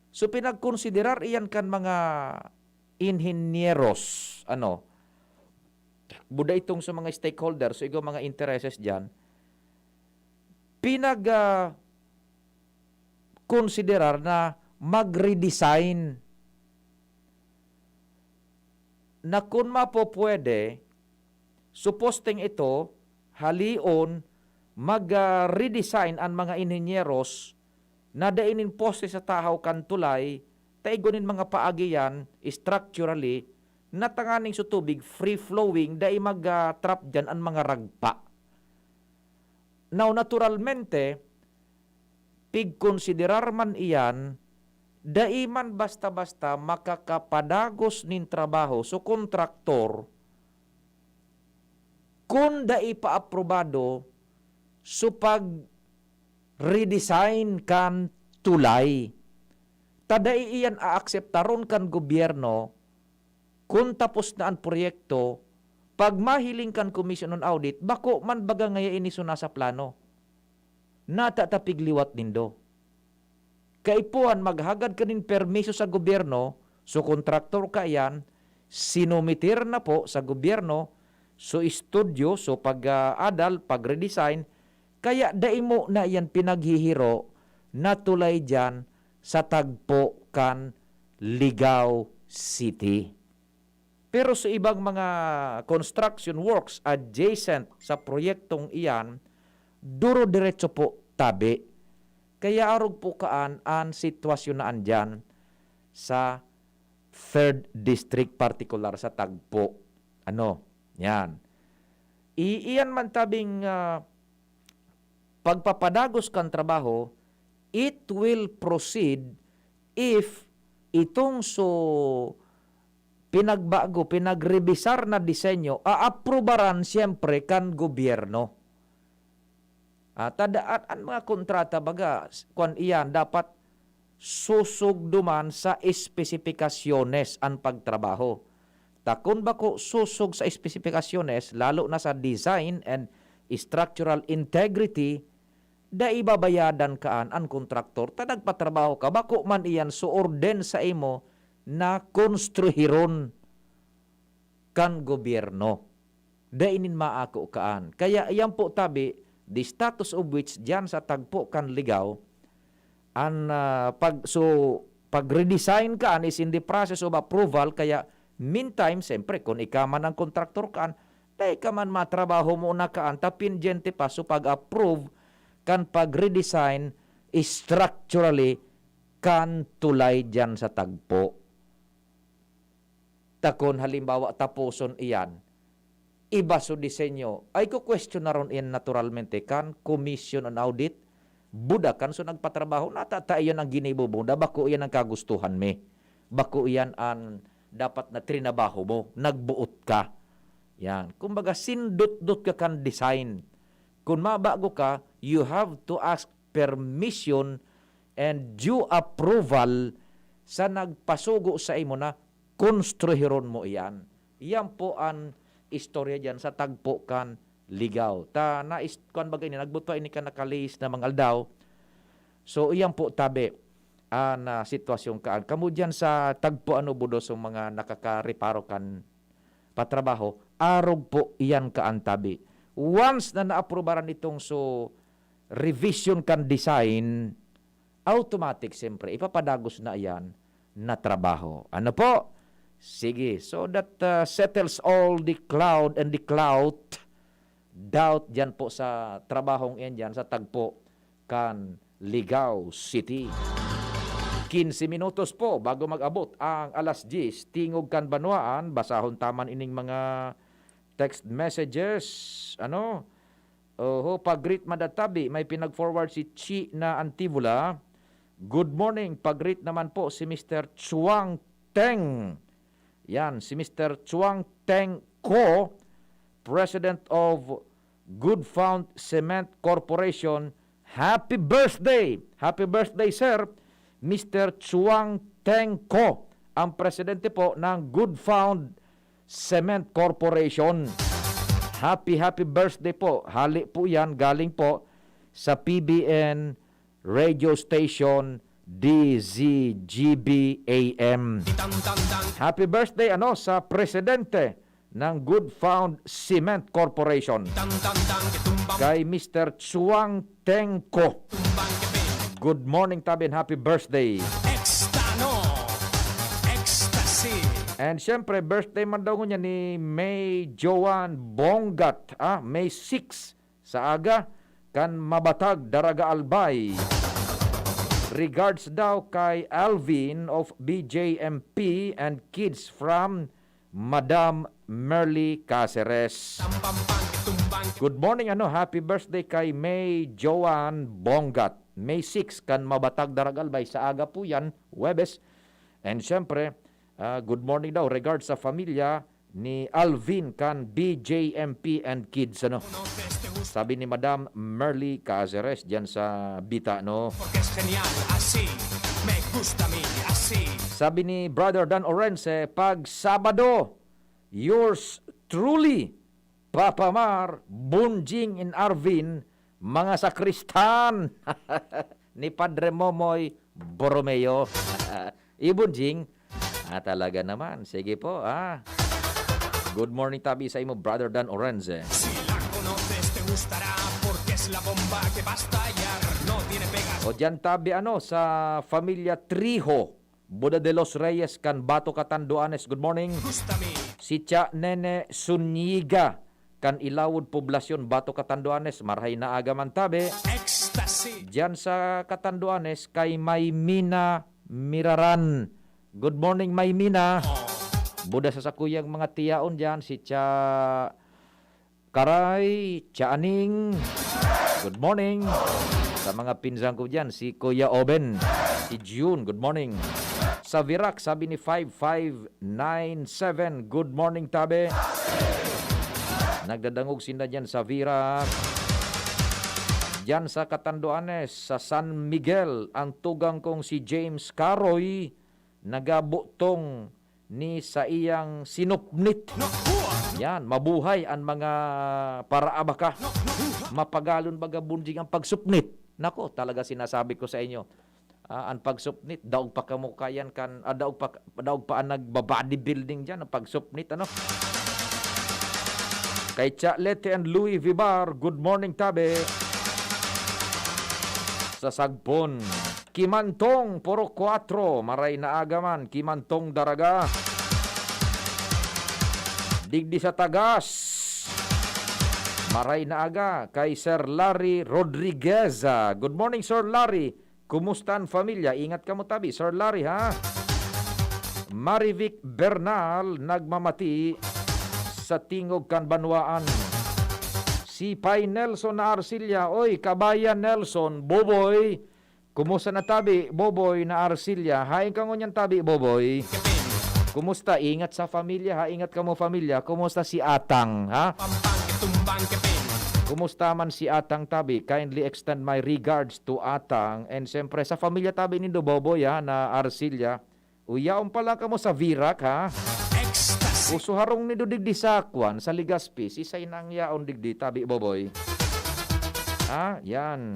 So pinagkonsiderar iyan kan mga inhinieros, buda itong sa mga stakeholders, so ikaw mga intereses dyan, konsiderar na mag-redesign na kung mapopwede, supposting ito, halion, mag-redesign ang mga inhinieros na dainin poste sa tahaw kan tulay, taigonin mga paagiyan, structurally, na tanganing sa tubig, free-flowing, dai mag-trap dyan ang mga ragpa. Now, naturalmente, pig-konsiderar man iyan, dai man basta-basta makakapadagos nin trabaho so kontraktor, kung dai pa-aprobado, so redesign kan tulay. Taday iyan aakseptaron kan gobyerno kung tapos na ang proyekto, pag mahiling kan Commission on Audit, bako man baga ngaya iniso na sa plano. Natatapigliwat nindo. Kaipuan maghagad kanin permiso sa gobyerno, so kontraktor ka yan, sinumitir na po sa gobyerno, so studio, so pag-adal, pag-redesign, kaya daimo na yan pinaghihiro na tulay dyan sa Tagpo kan Ligao City. Pero sa ibang mga construction works adjacent sa proyektong iyan, duro diretso po tabi. Kaya arog po kaan ang sitwasyon na andyan sa 3rd District, particular sa Tagpo. Yan. Iyan man tabing pagpapadagos kan trabaho, it will proceed if itong pinagbago, pinagrebisar na disenyo, aaprubaran siyempre kan gobyerno. Tadaan ang mga kontrata baga, kung iyan dapat susugduman sa espesipikasyones ang pagtrabaho. Kung bako susug sa espesipikasyones, lalo na sa design and structural integrity, da ibabayadan kaan ang kontraktor, nagpatrabaho ka, bako man iyan suorden sa imo na konstruhiron kan gobyerno. Da inin maako kaan. Kaya iyan po tabi, the status of which diyan sa tagpo kan ligaw, ang pag-redesign kaan is in the process of approval, kaya meantime, siyempre, kung ikaman ang kontraktor kaan, da ikaman matrabaho mo na kaan, tapin jente pa so pag-approve kan pag-redesign structurally kan tulay diyan sa tagpo. Takon halimbawa tapuson iyan, iba so disenyo, ay ko question na ron in naturalmente kan commission on audit, buda kan so nagpatrabaho, natata iyan ang ginibubunda, bako iyan ang kagustuhan me, bako iyan ang dapat na trinabaho mo, nagbuot ka. Yan, kumbaga sindot-dot ka kan design. Kung mabago ka, you have to ask permission and due approval sa nagpasugo sa imo na konstruhiron mo iyan. Iyan po ang istorya dyan sa tagpo kan ligaw. Kuan bagay ni nagbutwa ini ka nakalis na mga aldaw. So iyan po tabi na sitwasyon kaan. Kamu dyan sa tagpo budo sa mga nakakareparo kan patrabaho, arog po iyan kaan tabi. Once na naaprobaran itong revision kan design, automatic siyempre ipapadagos na iyan na trabaho. Ano po? Sige, so that settles all the cloud and the clout doubt dyan po sa trabahong yan dyan sa tagpo kan Ligao City. 15 minutos po bago mag-abot ang alas 10, tingog kan Banwaan, basahon taman ining mga text messages. Pag-greet madatabi, may pinag-forward si Chi na Antivola. Good morning, pag-greet naman po si Mr. Chuang Teng. Yan, si Mr. Chuang Teng Ko, President of Good Found Cement Corporation. Happy birthday! Happy birthday, sir! Mr. Chuang Teng Ko, ang presidente po ng Good Found Cement Corporation. Happy birthday po. Hali po yan, galing po sa PBN radio station DZGB AM. Happy birthday sa presidente ng Good Found Cement Corporation, kay Mr. Chuang Teng Ko. Good morning tabin, happy birthday. And syempre, birthday man daw niya ni May Joan Bongat, May 6 sa aga, kan Mabatag, Daraga Albay. Regards daw kay Alvin of BJMP and kids from Madam Merly Caceres. Good morning, happy birthday kay May Joan Bongat. May 6 kan Mabatag, Daragalbay, sa aga po yan, Webes. And syempre, good morning daw, regards sa familia ni Alvin kan BJMP and kids. Sabi ni Madam Merly Caceres dyan sa Bita, Sabi ni Brother Dan Orense, pag Sabado, yours truly, Papa Mar, Bunjing in Arvin, mga sakristan, ni Padre Momoy Borromeo. Ibunjing, talaga naman. Sige po, Good morning tabi sa imo, Brother Dan Orense. O dyan tabi sa familia Trijo, Boda de los Reyes kan Bato Catanduanes. Good morning. Si Cha Nene Sunyiga kan Ilawod Poblasyon Bato Catanduanes, marhay na aga man tabi. Dyan sa Catanduanes kay Maymina Miraran. Good morning, Maymina. Buda sa sakuyang mga tiyaon dyan, si Cha Karay, Cha Aning. Good morning. Sa mga pinsan ko dyan, si Kuya Oben, si June, good morning. Sa Virac, sabi ni 5597, good morning tabi. Nagdadangog sila dyan sa Virac. Diyan sa Catanduanes, sa San Miguel, ang tugang kong si James Caroy, nagabutong ni sa iyang sinupnit. Yan, mabuhay ang mga paraabaka. Mapagalon baga bunjing ang pagsupnit. Nako, talaga sinasabi ko sa inyo. Ang pagsupnit, daog pa kamukayan kan, daog pa ang nagba-bodybuilding diyan ang pagsupnit, ano? Kay Chalete and Louis Vibar, good morning tabi. Sa Sagpon, Kimantong, Puro 4, maray na agaman, Kimantong Daraga. Digdi sa Tagas, maray na aga, kay Sir Larry Rodriguez. Good morning, Sir Larry. Kumusta ang pamilya? Ingat ka mo tabi, Sir Larry, ha? Marivic Bernal, nagmamati sa Tingog Kanbanwaan. Si Pai Nelson na Arcilla, oy, kabayan Nelson, Boboy, kumusta na tabi, Boboy na Arcilla? Hain ka ngunyan tabi, Boboy. Kumusta? Ingat sa pamilya, ha? Ingat ka mo pamilya. Kumusta si Atang, ha? Kumusta man si Atang tabi? Kindly extend my regards to Atang. And siyempre sa pamilya tabi nindo, Boboy, ha, na Arcilla. Uyaon pala ka mo sa Virac, ha? Usuharong nido digdi sa Kwan, sa Ligaspi. Sisay nang yaon digdi tabi, Boboy. Ha? Yan.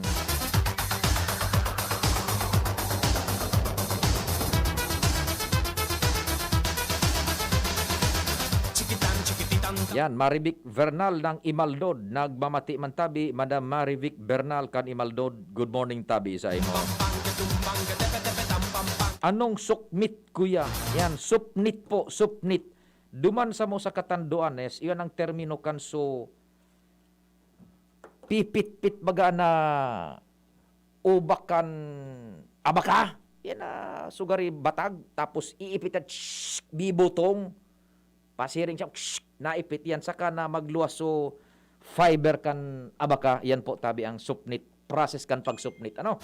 Yan, Marivic Bernal ng Imaldod. Nagmamati man tabi, Madam Marivic Bernal kan Imaldod. Good morning tabi sa imo. Anong sukmit, kuya? Yan, supnit po, supnit. Duman sa mo sa Catanduanes, iyan ang termino kan so pipit-pit baga na ubakan abaka. Yan na sugari batag, tapos iipit at bibutong. Pasiring siya, naipit yan. Saka na magluwas so fiber kan abaka. Yan po tabi ang supnit. Process kan pagsupnit. Ano?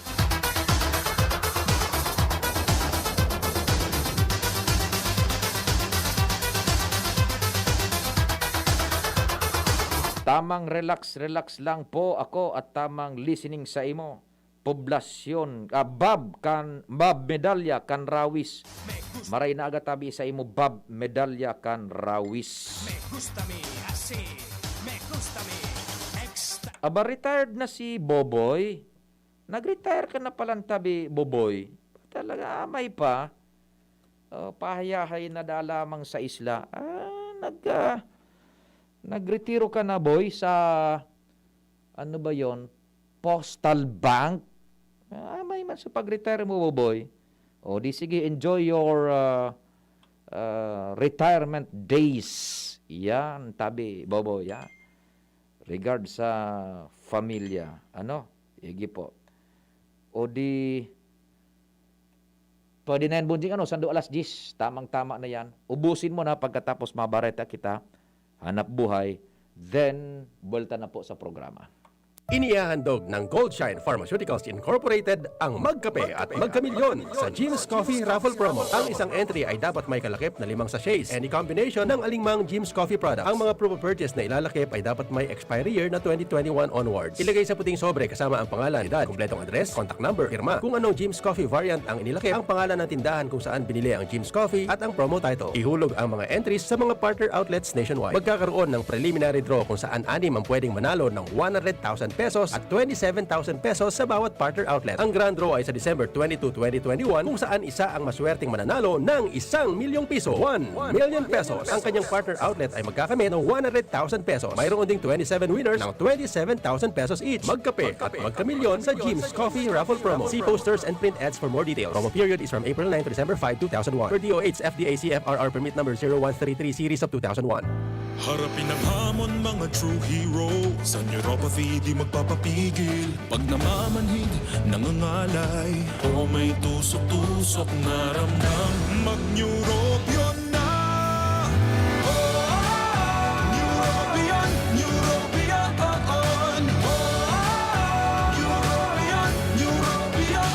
Tamang relax lang po ako at tamang listening sa imo. Poblasyon, Bob Medalya kan Rawis. Maray na aga tabi sa imo, Bob Medalya kan Rawis. Aba, retired na si Boboy. Nag-retire ka na palang tabi, Boboy. Talaga, may pa. Pahayahay na dalamang sa isla. Nagretiro ka na, boy, sa ano ba yon? Postal Bank. May man sa pag-retire mo, boy. O di sige, enjoy your retirement days. Yan, tabi, bobo, ya. Regard sa familia. Ano? Igi po. O di pwede na yan, bunjing, sando alas 10. Tamang-tama na yan. Ubusin mo na pagkatapos mabareta kita. Hanap buhay. Then, bulta na po sa programa. Inihahandog ng Goldshine Pharmaceuticals Incorporated ang Magkape at Magkamilyon sa Jim's Coffee Raffle Promo. Ang isang entry ay dapat may kalakip na 5 sachets. Any combination ng alingmang Jim's Coffee products. Ang mga proof of purchase na ilalakip ay dapat may expiry year na 2021 onwards. Ilagay sa puting sobre kasama ang pangalan, edad, kumpletong address, contact number, firma, kung anong Jim's Coffee variant ang inilakip, ang pangalan ng tindahan kung saan binili ang Jim's Coffee at ang promo title. Ihulog ang mga entries sa mga partner outlets nationwide. Magkakaroon ng preliminary draw kung saan 6 ang pwedeng manalo ng 100,000 pesos at 27,000 pesos sa bawat partner outlet. Ang grand draw ay sa December 22, 2021 kung saan isa ang maswerteng mananalo ng 1 milyong piso. 1 million pesos. Ang kanyang partner outlet ay magkakamit ng 100,000 pesos. Mayroon ding 27 winners ng 27,000 pesos each. Magkape at magkamilyon sa Jim's Coffee Raffle Promo. See posters and print ads for more details. Promo period is from April 9 to December 5, 2001. Per DOH FDA CFRR permit number 0133 series of 2001. Harapin ang hamon, mga true hero. Sa neuropathy di magpapapigil. Pag namamanhid, nangangalay, o may tusok-tusok na ramdam, mag-Neurobion na. Neurobion, Neurobion, Neurobion.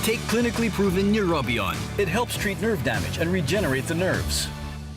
Take clinically proven Neurobion. It helps treat nerve damage and regenerate the nerves.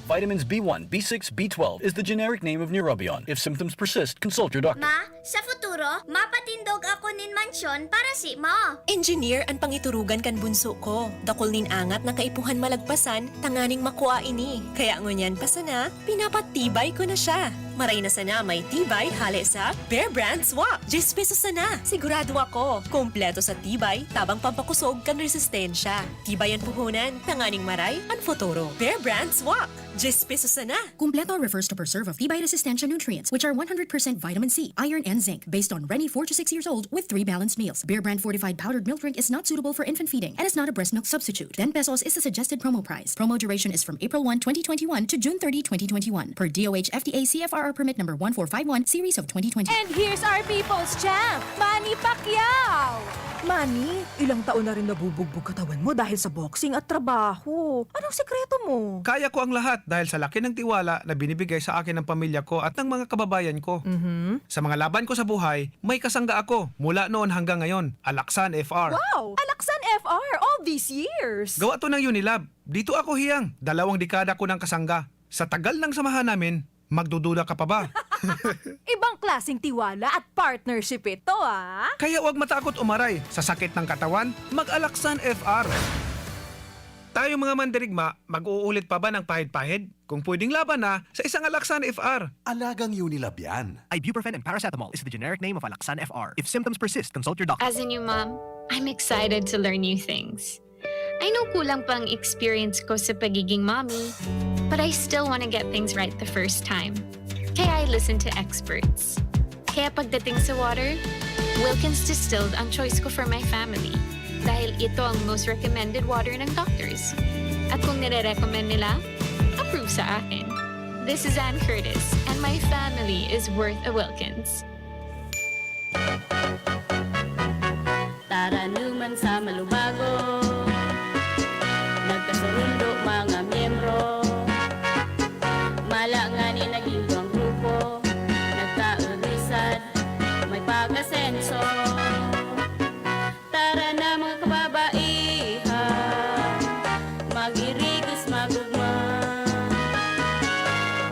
Vitamins B1, B6, B12 is the generic name of Neurobion. If symptoms persist, consult your doctor. Ma, sa futuro, mapatindog ako nin mansyon para si mo. Engineer ang pangiturugan kan bunso ko. Dakol nin angat na kaipuhan malagpasan, tanganing makuha ini. Kaya ngunyan pa sana, pinapatibay ko na siya. Maray na sana may tibay hali sa Bear Brand Swak. 10 pesos sana. Sigurado ako. Kompleto sa tibay, tabang pampakusog kan resistensya. Tibay ang puhunan, tanganing maray, ang futuro. Bear Brand Swak. 10 pesos sana. Kumpleto refers to per serve of Tibay resistensya nutrients, which are 100% vitamin C, iron, and zinc, based on Rennie 4 to 6 years old with 3 balanced meals. Bear Brand fortified powdered milk drink is not suitable for infant feeding and is not a breast milk substitute. 10 pesos is the suggested promo price. Promo duration is from April 1, 2021 to June 30, 2021 per DOH FDA CFRR permit number 1451 series of 2020. And here's our people's champ, Manny Pacquiao! Manny, ilang taon na rin nabubugbog katawan mo dahil sa boxing at trabaho. Anong sekreto mo? Kaya ko ang lahat dahil sa laki ng tiwala na binibigay sa akin ng pamilya ko at ng mga kababayan ko. Sa mga laban ko sa buhay, may kasangga ako mula noon hanggang ngayon, Alaksan FR. Wow! Alaksan FR all these years! Gawa to ng Unilab. Dito ako hiyang, 2 dekada ko ng kasangga. Sa tagal ng samahan namin, magdududa ka pa ba? Ibang klaseng tiwala at partnership ito, ah! Kaya huwag matakot umaray. Sa sakit ng katawan, mag-Alaksan FR. Tayo mga mandirigma, mag-uulit pa ba ng pahid-pahid? Kung pwedeng laban na sa isang Alaksan FR. Alagang Unilab yan. Ibuprofen and paracetamol is the generic name of Alaksan FR. If symptoms persist, consult your doctor. As a new mom, I'm excited to learn new things. I know kulang pang experience ko sa pagiging mommy, but I still want to get things right the first time. Kaya I listen to experts. Kaya pagdating sa water, Wilkins Distilled ang choice ko for my family. Dahil ito ang most recommended water ng doctors. At kung nire-recommend nila, approve sa akin. This is Ann Curtis, and my family is worth a Wilkins. Tara naman sa Malubago, nagkasundo mga miyembro, malangani naging ang grupo, nagkaulisan, may pag-asenso. Tara na mga kababaihan, mag-irigos magugma,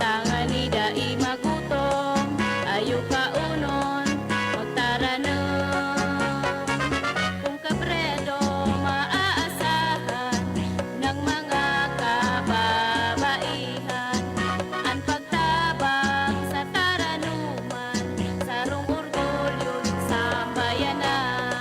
tangani dai magutong, ayaw kaunon, magtara na. Kung kabredo maaasahan ng mga kababaihan, ang pagtabang sa taranuman, sarong orgulyo sa bayanan.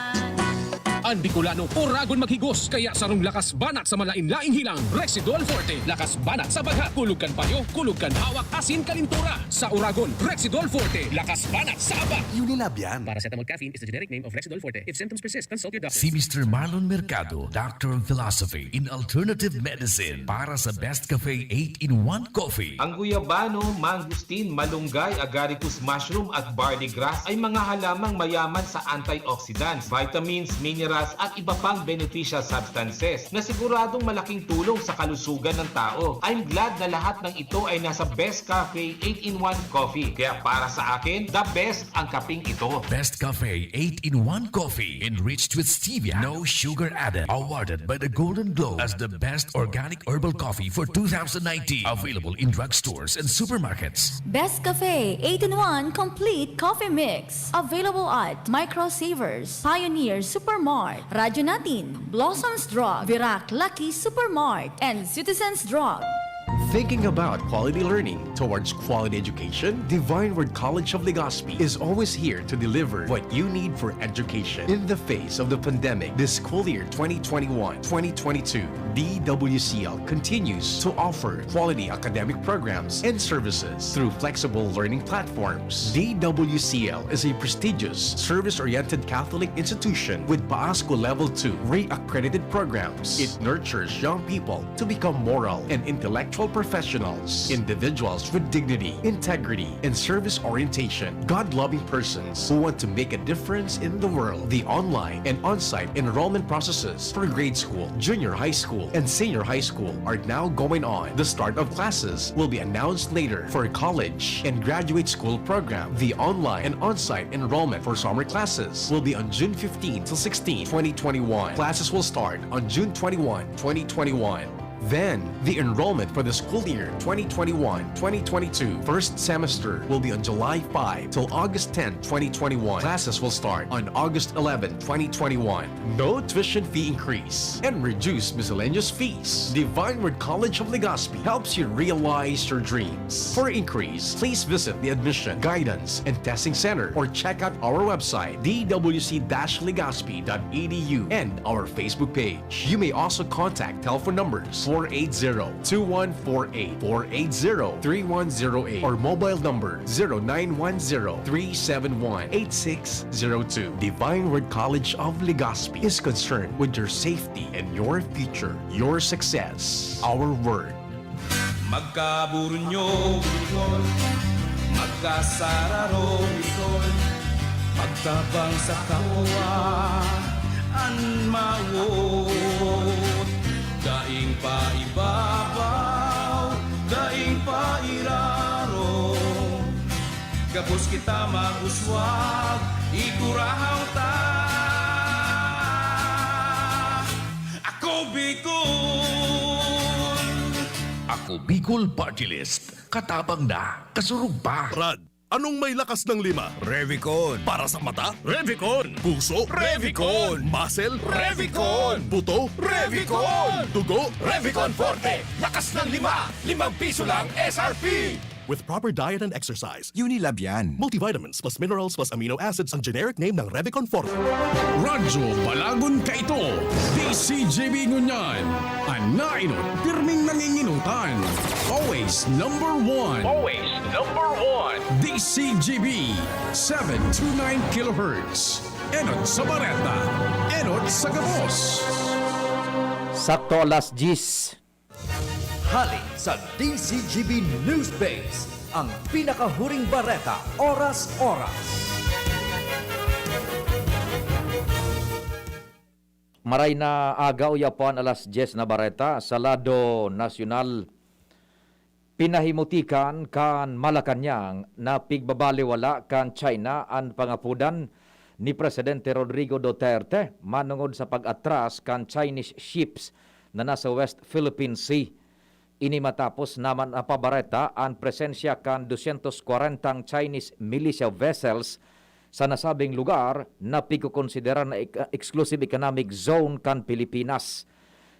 Ang Bicolano, Oragon maghigos, kaya sarong lakas banat sa malain-laing hilang. Rexidol Forte, lakas banat sa bagha. Kulog kan payo, kulog kan hawak, asin kalintura. Sa Oragon, Rexidol Forte, lakas banat sa aba. Unilab yan. Paracetamol caffeine is the generic name of Rexidol Forte. If symptoms persist, consult your doctor. Si Mr. Marlon Mercado, Doctor of Philosophy in Alternative Medicine para sa Best Cafe 8-in-1 Coffee. Ang guyabano, mangustin, malunggay, agaricus mushroom at barley grass ay mga halamang mayaman sa antioxidants, vitamins, minerals at iba pang beneficial substances na siguradong malaking tulong sa kalusugan ng tao. I'm glad na lahat ng ito ay nasa Best Cafe 8-in-1 Coffee. Kaya para sa akin, the best ang kaping ito. Best Cafe 8-in-1 Coffee, enriched with stevia, no sugar added. Awarded by the Golden Globe as the best organic herbal coffee for 2019. Available in drugstores and supermarkets. Best Cafe 8-in-1 Complete Coffee Mix. Available at Micro Savers, Pioneer Supermart, Radyo Natin, Blossoms Drug, Virac Lucky Supermart, and Citizens Drug. Thinking about quality learning towards quality education? Divine Word College of Legazpi is always here to deliver what you need for education. In the face of the pandemic, this school year 2021-2022, DWCL continues to offer quality academic programs and services through flexible learning platforms. DWCL is a prestigious, service-oriented Catholic institution with PAASCO Level 2 Ray-accredited programs. It nurtures young people to become moral and intellectual professionals, individuals with dignity, integrity, and service orientation, God-loving persons who want to make a difference in the world. The online and on-site enrollment processes for grade school, junior high school, and senior high school are now going on. The start of classes will be announced later for college and graduate school program. The online and on-site enrollment for summer classes will be on June 15 to 16, 2021. Classes will start on June 21, 2021. Then, the enrollment for the school year 2021-2022 first semester will be on July 5 till August 10, 2021. Classes will start on August 11, 2021. No tuition fee increase and reduced miscellaneous fees. Divine Word College of Legazpi helps you realize your dreams. For increase, please visit the Admission, Guidance, and Testing Center or check out our website dwc-legazpi.edu and our Facebook page. You may also contact telephone numbers 480-2148, 480-3108, or mobile number 0910-371-8602. Divine Word College of Legazpi is concerned with your safety and your future, your success, our word. Magkaburunyo, Bicol. Magkasararo, Bicol. Magtabang sa kawa, anmawot. Daing pa ibabaw, daing pa iraro. Gabos kita maguswag, ikurahaw ta. Ako Bicol! Ako Bicol Party List. Katabang na, kasurug pa. Brad, anong may lakas ng 5? Revicon. Para sa mata? Revicon. Puso? Revicon. Muscle? Revicon. Buto? Revicon. Dugo? Revicon Forte. Lakas ng 5. 5 piso lang SRP. With proper diet and exercise, Unilab yan. Multivitamins plus minerals plus amino acids ang generic name ng Revicon Forte. Radyo Balagon ka ito. DCJB Ngunyan. Anainot, pirming nanginginutan. Always number one. Always number 1. DCGB 729 kHz. Enot sa Bareta. Enot sa Gabos. Sakto alas 10. Hali sa DCGB News Base, ang pinakahuring bareta, oras-oras. Maray na agaw yapan alas 10 na bareta sa lado nasyonal. Pinahimutikan kan Malacanang na pigbabaliwala kan China ang pangapudan ni Presidente Rodrigo Duterte manungod sa pag-atras kan Chinese ships na nasa West Philippine Sea. Ini matapos naman ang pabareta ang presensya kan 240 Chinese militia vessels sa nasabing lugar na pikukonsidera na exclusive economic zone kan Pilipinas.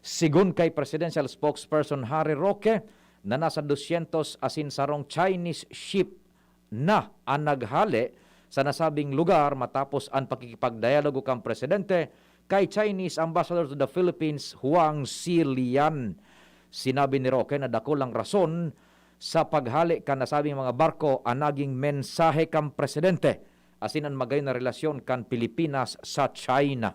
Sigun kay Presidential Spokesperson Harry Roque na nasa 200 asinsarong Chinese ship na ang naghali sa nasabing lugar matapos ang pakikipagdialogo kang Presidente kay Chinese Ambassador to the Philippines Huang Xilian. Sinabi ni Roque na dakulang rason sa paghali kan nasabing mga barko ang naging mensahe kang Presidente asin ang magay na relasyon kan Pilipinas sa China.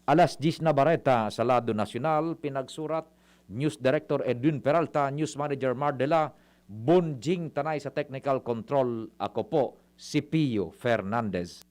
Alas 10 na bareta sa lado nasyonal, pinagsurat News Director Edwin Peralta, News Manager Mardela, Bonjing Tanay sa Technical Control. Ako po, si Pio Fernandez.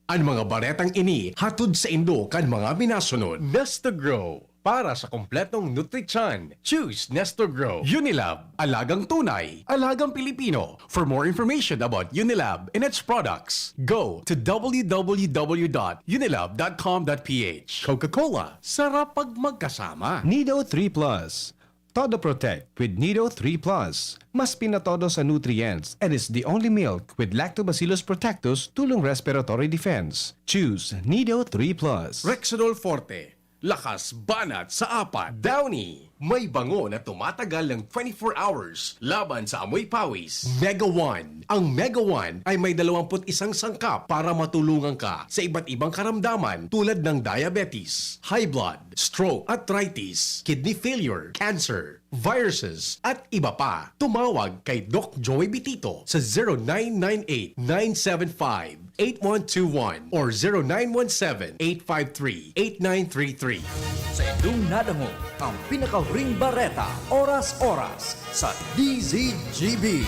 Ang mga baretang ini hatod sa Indo kan mga minasunod. Nestor Grow. Para sa kompletong nutrisyon, choose Nestor Grow. Unilab, alagang tunay, alagang Pilipino. For more information about Unilab and its products, go to www.unilab.com.ph. Coca-Cola, sarap pag magkasama. Nido 3 Plus. Todo Protect with Nido 3 Plus. Mas pinatodo sa nutrients and is the only milk with Lactobacillus protectus tulong respiratory defense. Choose Nido 3 Plus. Rexidol Forte. Lakas banat sa 4. Downy. May bango na tumatagal ng 24 hours laban sa amoy pawis. Mega One. Ang Mega One ay may 21 sangkap para matulungan ka sa iba't ibang karamdaman tulad ng diabetes, high blood, stroke, arthritis, kidney failure, cancer, viruses, at iba pa. Tumawag kay Doc Joey Bitito sa 0998-975-8121 or 0917-853-8933. Sa inyong nadango, ang pinakahuring bareta, oras-oras sa DZGB.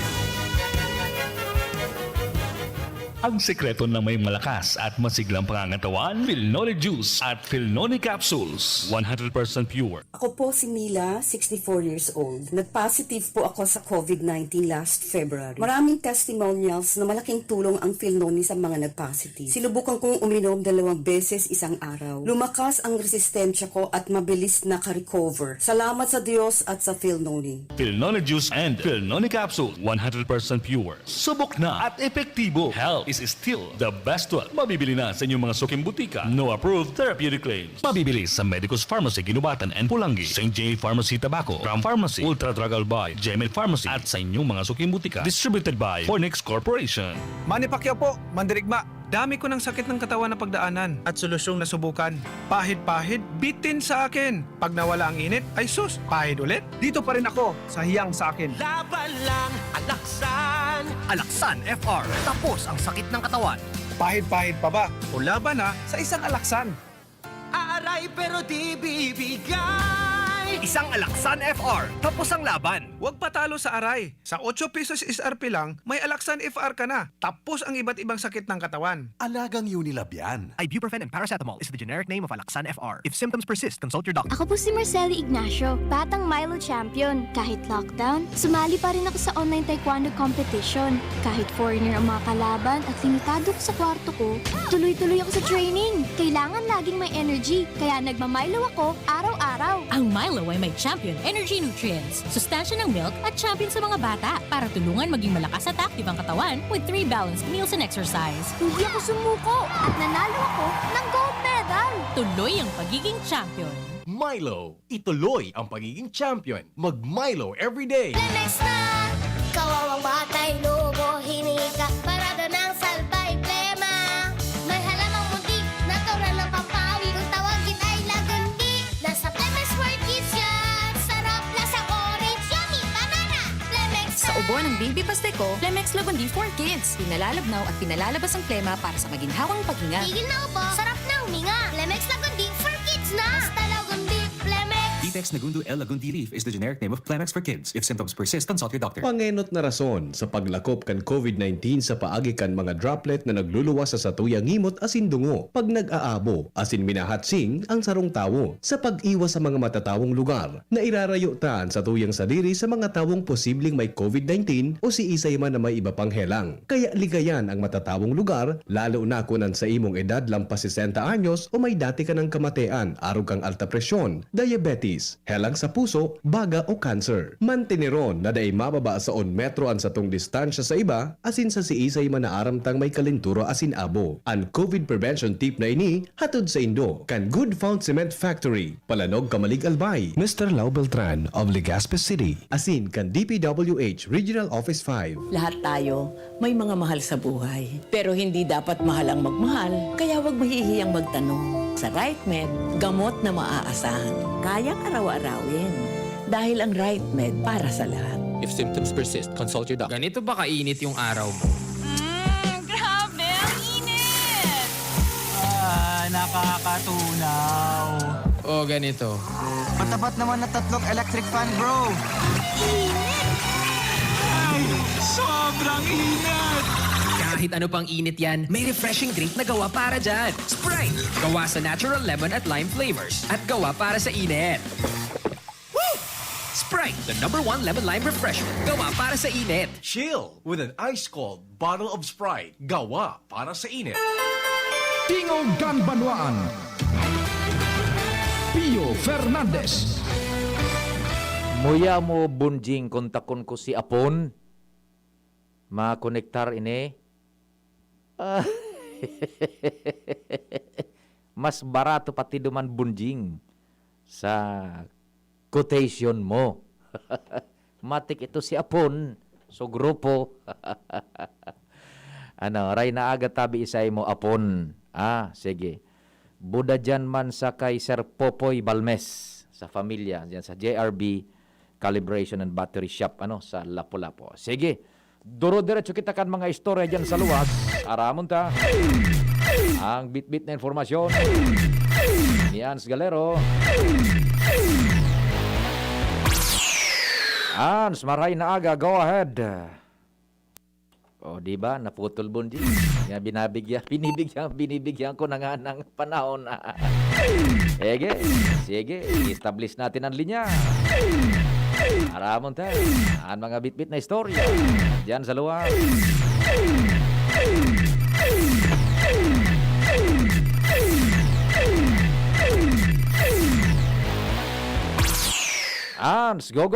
Ang sekreto na may malakas at masiglang pangangatawan, Philnoni Juice at Philnoni Capsules. 100% pure. Ako po si Mila, 64 years old. Nag-positive po ako sa COVID-19 last February. Maraming testimonials na malaking tulong ang Philnoni sa mga nag-positive. Sinubukan kong uminom 2 beses isang araw. Lumakas ang resistensya ko at mabilis naka-recover. Salamat sa Diyos at sa Philnoni. Philnoni Juice and Philnoni Capsule. 100% pure. Subok na at epektibo. Health is still the best one. Mabibili na sa inyong mga suking butika. No approved therapeutic claims. Mabibili sa Medicus Pharmacy, Ginubatan and Pulangi, St. J. Pharmacy, Tabaco, Ram Pharmacy, Ultra Drug Albay, Gemel Pharmacy at sa inyong mga suking butika. Distributed by Fornix Corporation. Manny Pacquiao po, mandirigma. Dami ko ng sakit ng katawan na pagdaanan at solusyong nasubukan. Pahid-pahid, bitin sa akin. Pag nawala ang init, ay sus, pahid ulit. Dito pa rin ako, sa hiyang sa akin. Laban lang, Alaksan! Alaksan FR. Tapos ang sakit ng katawan. Pahid-pahid pa ba? O laban na sa isang alaksan. Aaray pero di bibigay. Isang Alaksan FR. Tapos ang laban. Huwag patalo sa aray. Sa 8 pesos SRP lang, may Alaksan FR ka na. Tapos ang iba't ibang sakit ng katawan. Alagang Unilab yan. Ibuprofen and paracetamol is the generic name of Alaksan FR. If symptoms persist, consult your doctor. Ako po si Marceli Ignacio, batang Milo champion. Kahit lockdown, sumali pa rin ako sa online taekwondo competition. Kahit foreigner ang mga kalaban at limitado ko sa kwarto ko, tuloy-tuloy ako sa training. Kailangan laging may energy, kaya nagmamilo ako araw-araw. Ang Milo ay may champion energy nutrients, sustansya ng milk at champion sa mga bata para tulungan maging malakas at active ang katawan with 3 balanced meals and exercise. Hindi ako sumuko at nanalo ako ng gold medal. Tuloy ang pagiging champion. Milo, ituloy ang pagiging champion. Mag-Milo everyday. Lemex na! Kawawang batay, lobo, hinika, parada ng salbay, plema. May halamang muntik, natural ng pampawi, kung tawagin ay lagundi. Nasa Plemex for Kids yan, sarap lasa orange, yummy, banana. Plemex na! Sa ubo ng Baby Pasteco, Plemex Lagundi for Kids. Pinalalabnaw at pinalalabas ang plema para sa maginhawang paghinga. Tigil na upo, sarap na huminga. Plemex Lagundi for Kids na! Basta Lagundi, Plemex. Detex Nagundu L. Lagundi Leaf is the generic name of Plemex for kids. If symptoms persist, consult your doctor. Pangenot na rason sa paglakop kan COVID-19 sa paagi kan mga droplet na nagluluwas sa satuyang ngimot asin dungo. Pag nag-aabo, asin minahatsing ang sarong tawo sa pag-iwas sa mga matatawong lugar na irarayo taan sa tuyang sadiri sa mga tawong posibleng may COVID-19 o si isay man na may iba pang helang. Kaya ligayan ang matatawong lugar, lalo na kunan sa imong edad lampas 60 anyos o may dati ka ng kamatean, arog kang alta presyon, diabetes, helang sa puso, baga o cancer. Mantineron na day mababa sa 1 metro an satong distansya sa iba, asin sa si isay man na aramtang may kalinturo asin abo. Ang COVID prevention tip na ini, hatod sa Indo, kan Good Found Cement Factory, Palanog, Kamalig, Albay, Mr. Lau Beltran of Legazpi City, asin kan DPWH Regional Office 5. Lahat tayo may mga mahal sa buhay. Pero hindi dapat mahal ang magmahal, kaya huwag mahihiyang magtanong. Sa RightMed, gamot na maaasahan. Kayang araw-arawin. Dahil ang RightMed para sa lahat. If symptoms persist, consult your doctor. Ganito ba kainit yung araw mo? Grabe, ang init! Nakakatunaw. O ganito. Matapat naman na 3 electric fan, bro. Ay, sobrang init! Kahit ano pang init yan, may refreshing drink na gawa para dyan. Sprite! Gawa sa natural lemon at lime flavors. At gawa para sa init. Woo! Sprite, the #1 lemon lime refresher. Gawa para sa init. Chill with an ice-cold bottle of Sprite. Gawa para sa init. Tingog kan Banwaan. Pio Fernandez. Muya mo bunjing kontakon ko si Apon. Makonektar ini. Mas barato pati duman bunjing sa quotation mo. Matik ito si Apon. So grupo. Ray na aga tabi isay mo Apon. Sige. Buda dyan man sa kay Sir Popoy Balmes sa familia, dyan sa JRB Calibration and Battery Shop sa Lapu-Lapu. Sige. Duro-diretso kita kan mga istorya dyan sa luwag. Aramon ta. Ang bit-bit na informasyon ni Ans Galero. Ans, maray na aga. Go ahead. O, di ba? Naputol bunji. Nga binibigyan ko na nga ng panahon na. Sige, establish natin ang linya. Aramon tayo. Ang mga bit-bit na istorya. Diyan sa luwag. Ans, go!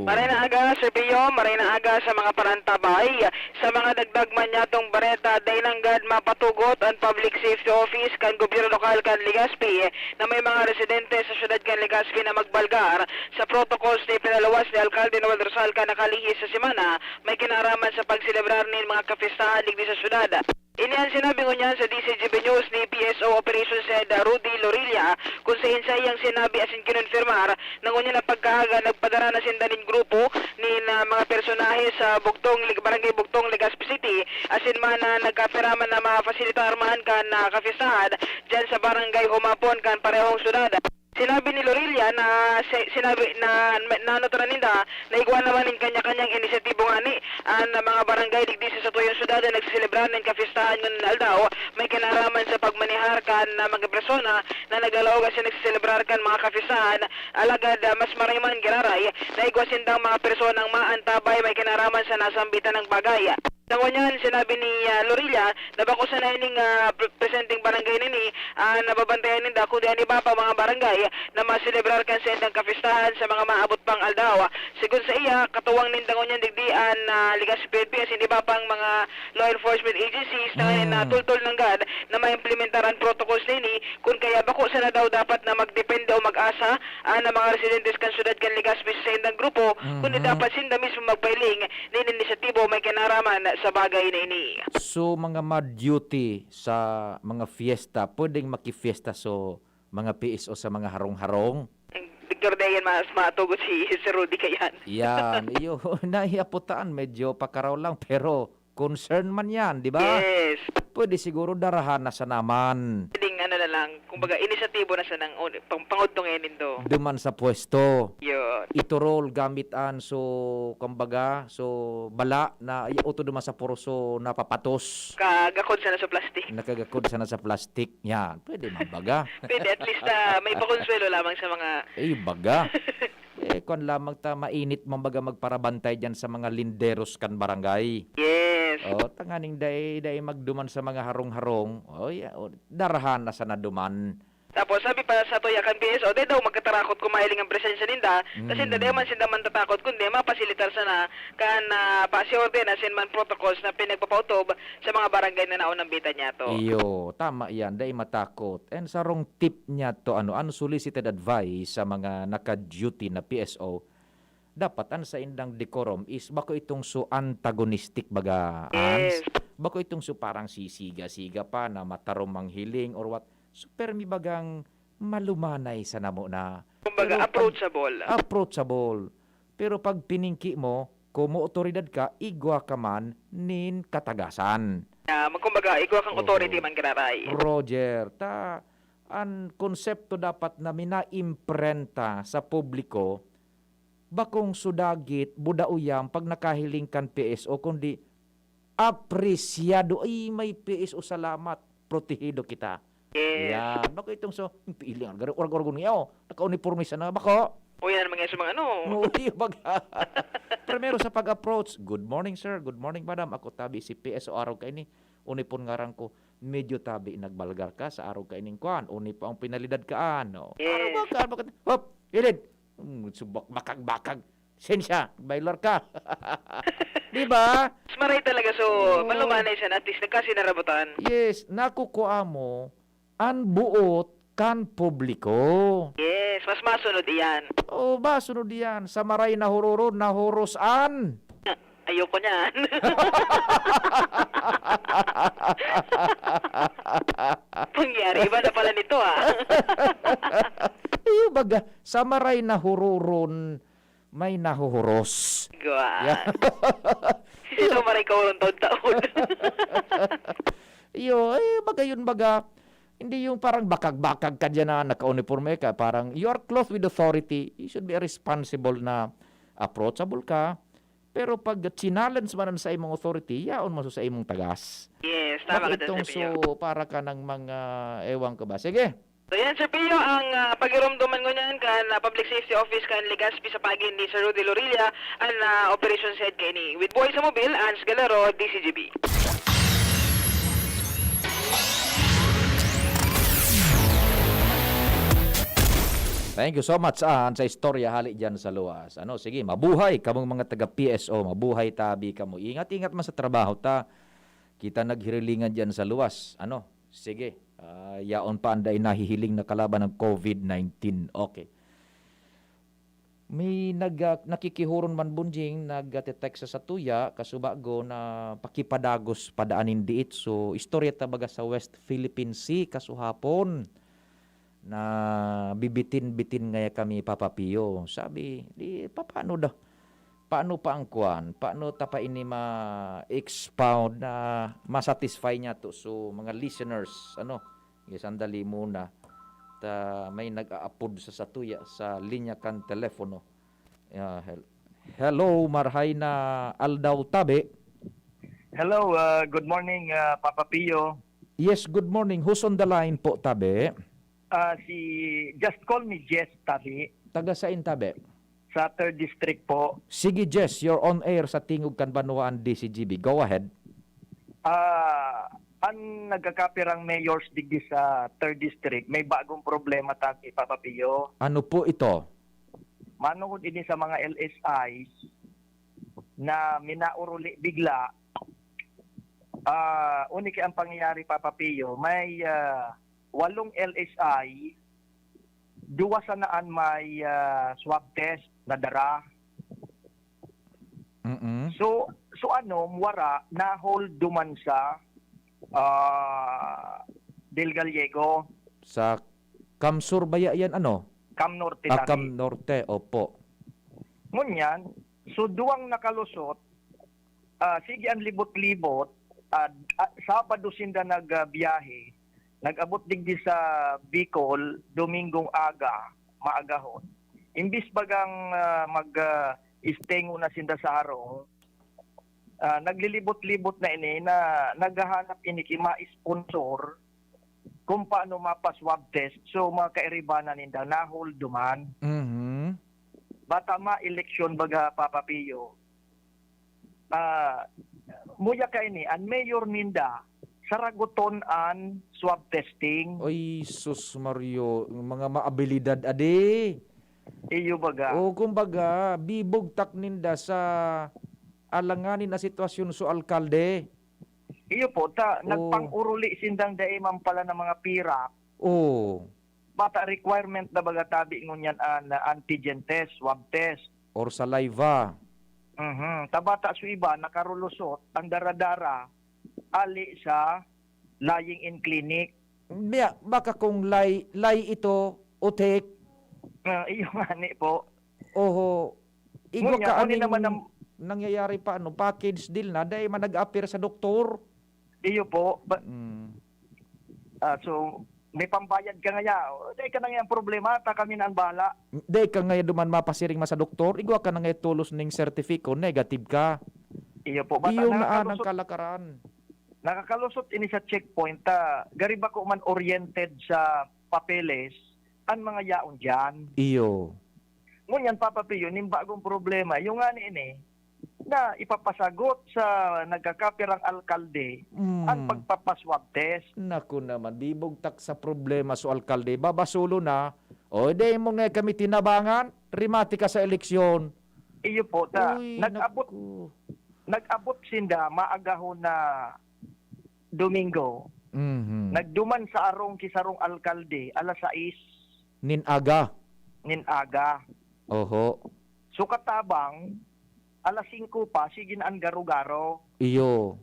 Maray na aga, Sir Pio, maray na aga sa mga parantabay. Sa mga dagdag man yatong bareta, day nanggad mapatugot ang Public Safety Office kan gobyerno lokal kan Legazpi na may mga residente sa syudad kan Legazpi na magbalgar sa protocols ni pinalawas ni Alcalde Noel Rosal kan nakalihis sa semana may kinaraman sa pagselebrar ni mga kapistahan ligdi sa syudad. Iniyan sinabi ko niyan sa DCGB News ni PSO Operations Head Rudy Lorilla kung sa hinsayang sinabi asin kinonfirmar na ngunya na pagkaaga nagpadara na sindanin grupo ni na mga personahe sa Barangay Bugtong, Legazpi City asin man na nagkapiraman na mafasilita armahan kan na kapistahan dyan sa Barangay Humapon kan parehong syudad. Sinabi ni Lorilla na nanotoran nila na iguan naman ng kanya-kanyang inisyatibo nga ni ang mga barangay digdi sa tuyong syudad na nagsiselebrar ng kapistahan ng aldaw may kinaraman sa pagmanihar kan na mga persona na naglalaog kasi nagsiselebrar kan mga kapistahan alagad mas mariman giraray na igwa sindang mga personang maantabay may kinaraman sa nasambitan ng bagay. Nangunyan, sinabi ni Lorilla na bako sa naining presenting barangay nini nababantayan ninda kundi ani ba pa mga barangay na maselebrar kan sa indang kapistahan sa mga maabot pang aldaw. Sigun sa iya, katuwang nindang ngunyan digdian Legazpi PNP hindi ba pang mga law enforcement agencies na tultol ng GAD na maimplementaran protocols nini kung kaya bako sa na daw dapat na magdepende o mag-asa na mga residentes kan syudad kan Legazpi sa indang grupo kundi dapat sinda mismo magpailing nini inisyatibo may kinaraman sa bagay na ini. So, mga mad-duty sa mga fiesta, pwedeng makifiesta so mga PSO sa mga harong-harong? Victor Dayan, mas matugot si Rudy kayan. Yan, iyo, naiaputaan, medyo pakaraw lang, pero concern man yan, di ba? Yes. Pwede siguro darahan na sa naman. Pwedeng ano na lang, kumbaga inisyatibo na sa nang pangudtongin do. Duman sa pwesto. Yun. Iturol gamitan so kumbaga so bala na auto duman sa purso napapatos. Kagakod sana sa plastic. Nakagakod sana sa plastic. Yan, pwede mabaga. Pwede at least may pakonsuelo lamang sa mga baga. Kung lamang ta mainit mambaga magparabantay diyan sa mga linderos kan barangay. Yes. Tanganing day magduman sa mga harong-harong. Darahan na sana duman. Tapos sabi pa sa Toyakan PSO, daw magkatarakot kung mahiling ang presensya ninda, kasi hindi man sinda man tatakot, kundi mapasilitar sana kan pasiorde na sinman protocols na pinagpapautob sa mga barangay na naunang bita niya to. Iyo, tama yan, day matakot. And sa rong tip niya to, unsolicited advice sa mga naka-duty na PSO, dapat sa indang decorum is bako itong so antagonistic baga. Yes. Bako itong so parang sisiga-siga pa na matarom ang hiling or what. Super mi bagang malumanay sa namo na. Kumbaga approachable. Pero pag piningki mo, kung otoridad ka, igwa ka man nin katagasan. Kumbaga, igwa kang authority man gararay. Roger, ang konsepto dapat na minaimprenta sa publiko, bakong sudagit, budauyang, pag nakahiling kan PSO, kundi apresyado, ay may PSO salamat, protehido kita. Yes. Yan. Bako itong so, piling. Orag-orag niya, naka-uniforme sana. Bako. Yan mga sa mga baga. Primero sa pag-approach, good morning sir, good morning madam. Ako tabi si PSO araw kaini. Unipon ngarang ko, medyo tabi nagbalgar ka sa araw kaining kuan. Uni pa ang pinalidad kaan. No? Yes. Bakit? Hop, ilid. Subak, bakag. Sensya, bailar ka. Di ba? Maray talaga so, malumanay siya at least nagkasinarabutan. Yes, nakukuha mo ang buot kan publiko. Yes, mas masunod iyan. Masunod iyan. Sa maray na hururo, nahurusan. Ayoko niyan. Pangyari ba na pala nito Baga, sa maray na hururon, may nahuhuros. Gawad. Ito maray kauron taon-taon. Baga, hindi yung parang bakag-bakag ka dyan na naka-uniforme ka. Parang you are clothed with authority. You should be responsible na approachable ka. Pero pag challenge man sa imong authority, yaon mo sa imong tagas. Yes, tama ka Itong Sir Pio. so para ka ng mga ewan ka ba. Sige. So yan, Sir Pio, ang pagirumduman ko niyan kan Public Safety Office kan Legazpi sa pagin ni Sir Rudy Lorilla ang Operations Head kay ni with Boy sa Mobil, Ans Galero, DCGB. Thank you so much sa istorya hali dyan sa luwas. Ano, sige, mabuhay kamong mga taga PSO, mabuhay tabi kamo. Ingat-ingat man sa trabaho ta. Kita naghirilingan dyan sa luwas. Ano, sige. Yaon pa anday nahihiling na kalaban ng COVID-19. Okay. May nakikihuron man bunjing nag-text sa tuya kasubago na pakipadagos padaanin diit. So istorya tabaga sa West Philippine Sea kasuhapon na bibitin-bitin ngaya kami Papa Pio. Sabi, di paano daw? Paano pa ang kuan? Paano tapa ini ma-expound na masatisfy niya to so mga listeners, ano? Sandali muna. May nag-aapod sa satuya sa linya kan telepono. Hello, marhay na Aldaw Tabe. Hello, good morning Papa Pio. Yes, good morning. Who's on the line po, Tabe? Just call me Jess Tabi. Taga sain, Tabe? Sa 3rd District po. Sige, Jess, you're on air sa Tingog Kanbanuan DCGB. Go ahead. Ang nagkakapirang mayor's digdi sa 3rd District, may bagong problema tagi, Papa Pio. Ano po ito? Manungod ini sa mga LSIs na minauruli bigla. Unik ang pangyayari, Papa Pio. May 8 LSI, 2 sanaan may swab test na dara. So muwara na hold duman sa Del Gallego. Sa Kamsur baya yan ano? Cam Norte. Cam Norte, opo. Ngunyan, so duwang nakalusot, sige ang libot-libot, Sabado sinda nagbiyahe, nag-abot digdi sa Bicol, Domingong aga, maagahon. Imbis bagang mag-stay na sinda sa harong, naglilibot-libot na ini na naghahanap ini ma-sponsor kung paano mapa-swab test. So mga kairibanan ninda na hold duman. Bata ma-eleksyon baga Papa Pio. Muya ka ini, ang mayor ninda, saraguton an swab testing. Oy, sus Mario, mga maabilidad ade. Iyo baga. O kumbaga, bibugtak ninda sa alanganin na sitwasyon sa alkalde. Iyo po, nagpang-uruli sindang daiman pala ng mga pirak. Oo. Bata requirement na baga tabi ngunyan an antigen test, swab test. Or saliva. Tabata su iba, nakarulusot, ang daradara, ali sa lying in clinic. Baka kung lay ito, utik. Iyo nga ni po. Oho. Igwa ka aning naman nangyayari pa, package deal na, dahil man nag-appear sa doktor. Iyo po. So, may pambayad ka nga dahil ka na nga ang problema, ta kami na ang bala. Dahil ka nga duman mapasiring sa doktor, igwa ka na nga tulos ning sertifiko, negative ka. Iyo po. Iyo na ang kalakaran. Nakakalusot ini sa checkpoint, gari ba ko man oriented sa papeles, ang mga yaon dyan. Iyo. Ngunyan, Papa Pio, yung bagong problema, yung nga ini, na ipapasagot sa nagkakapirang alkalde ang pagpapaswab test. Naku naman, bibugtak sa problema sa alkalde. Babasulo na, o di mo nga kami tinabangan, rimati ka sa eleksyon. Iyo po, nag-abot sinda maagahon na Domingo. Nagduman sa arong kisarong alkalde, alas 6. Ninaga. Oho. So katabang, alas 5 pa, sige na ang garo-garo. Iyo.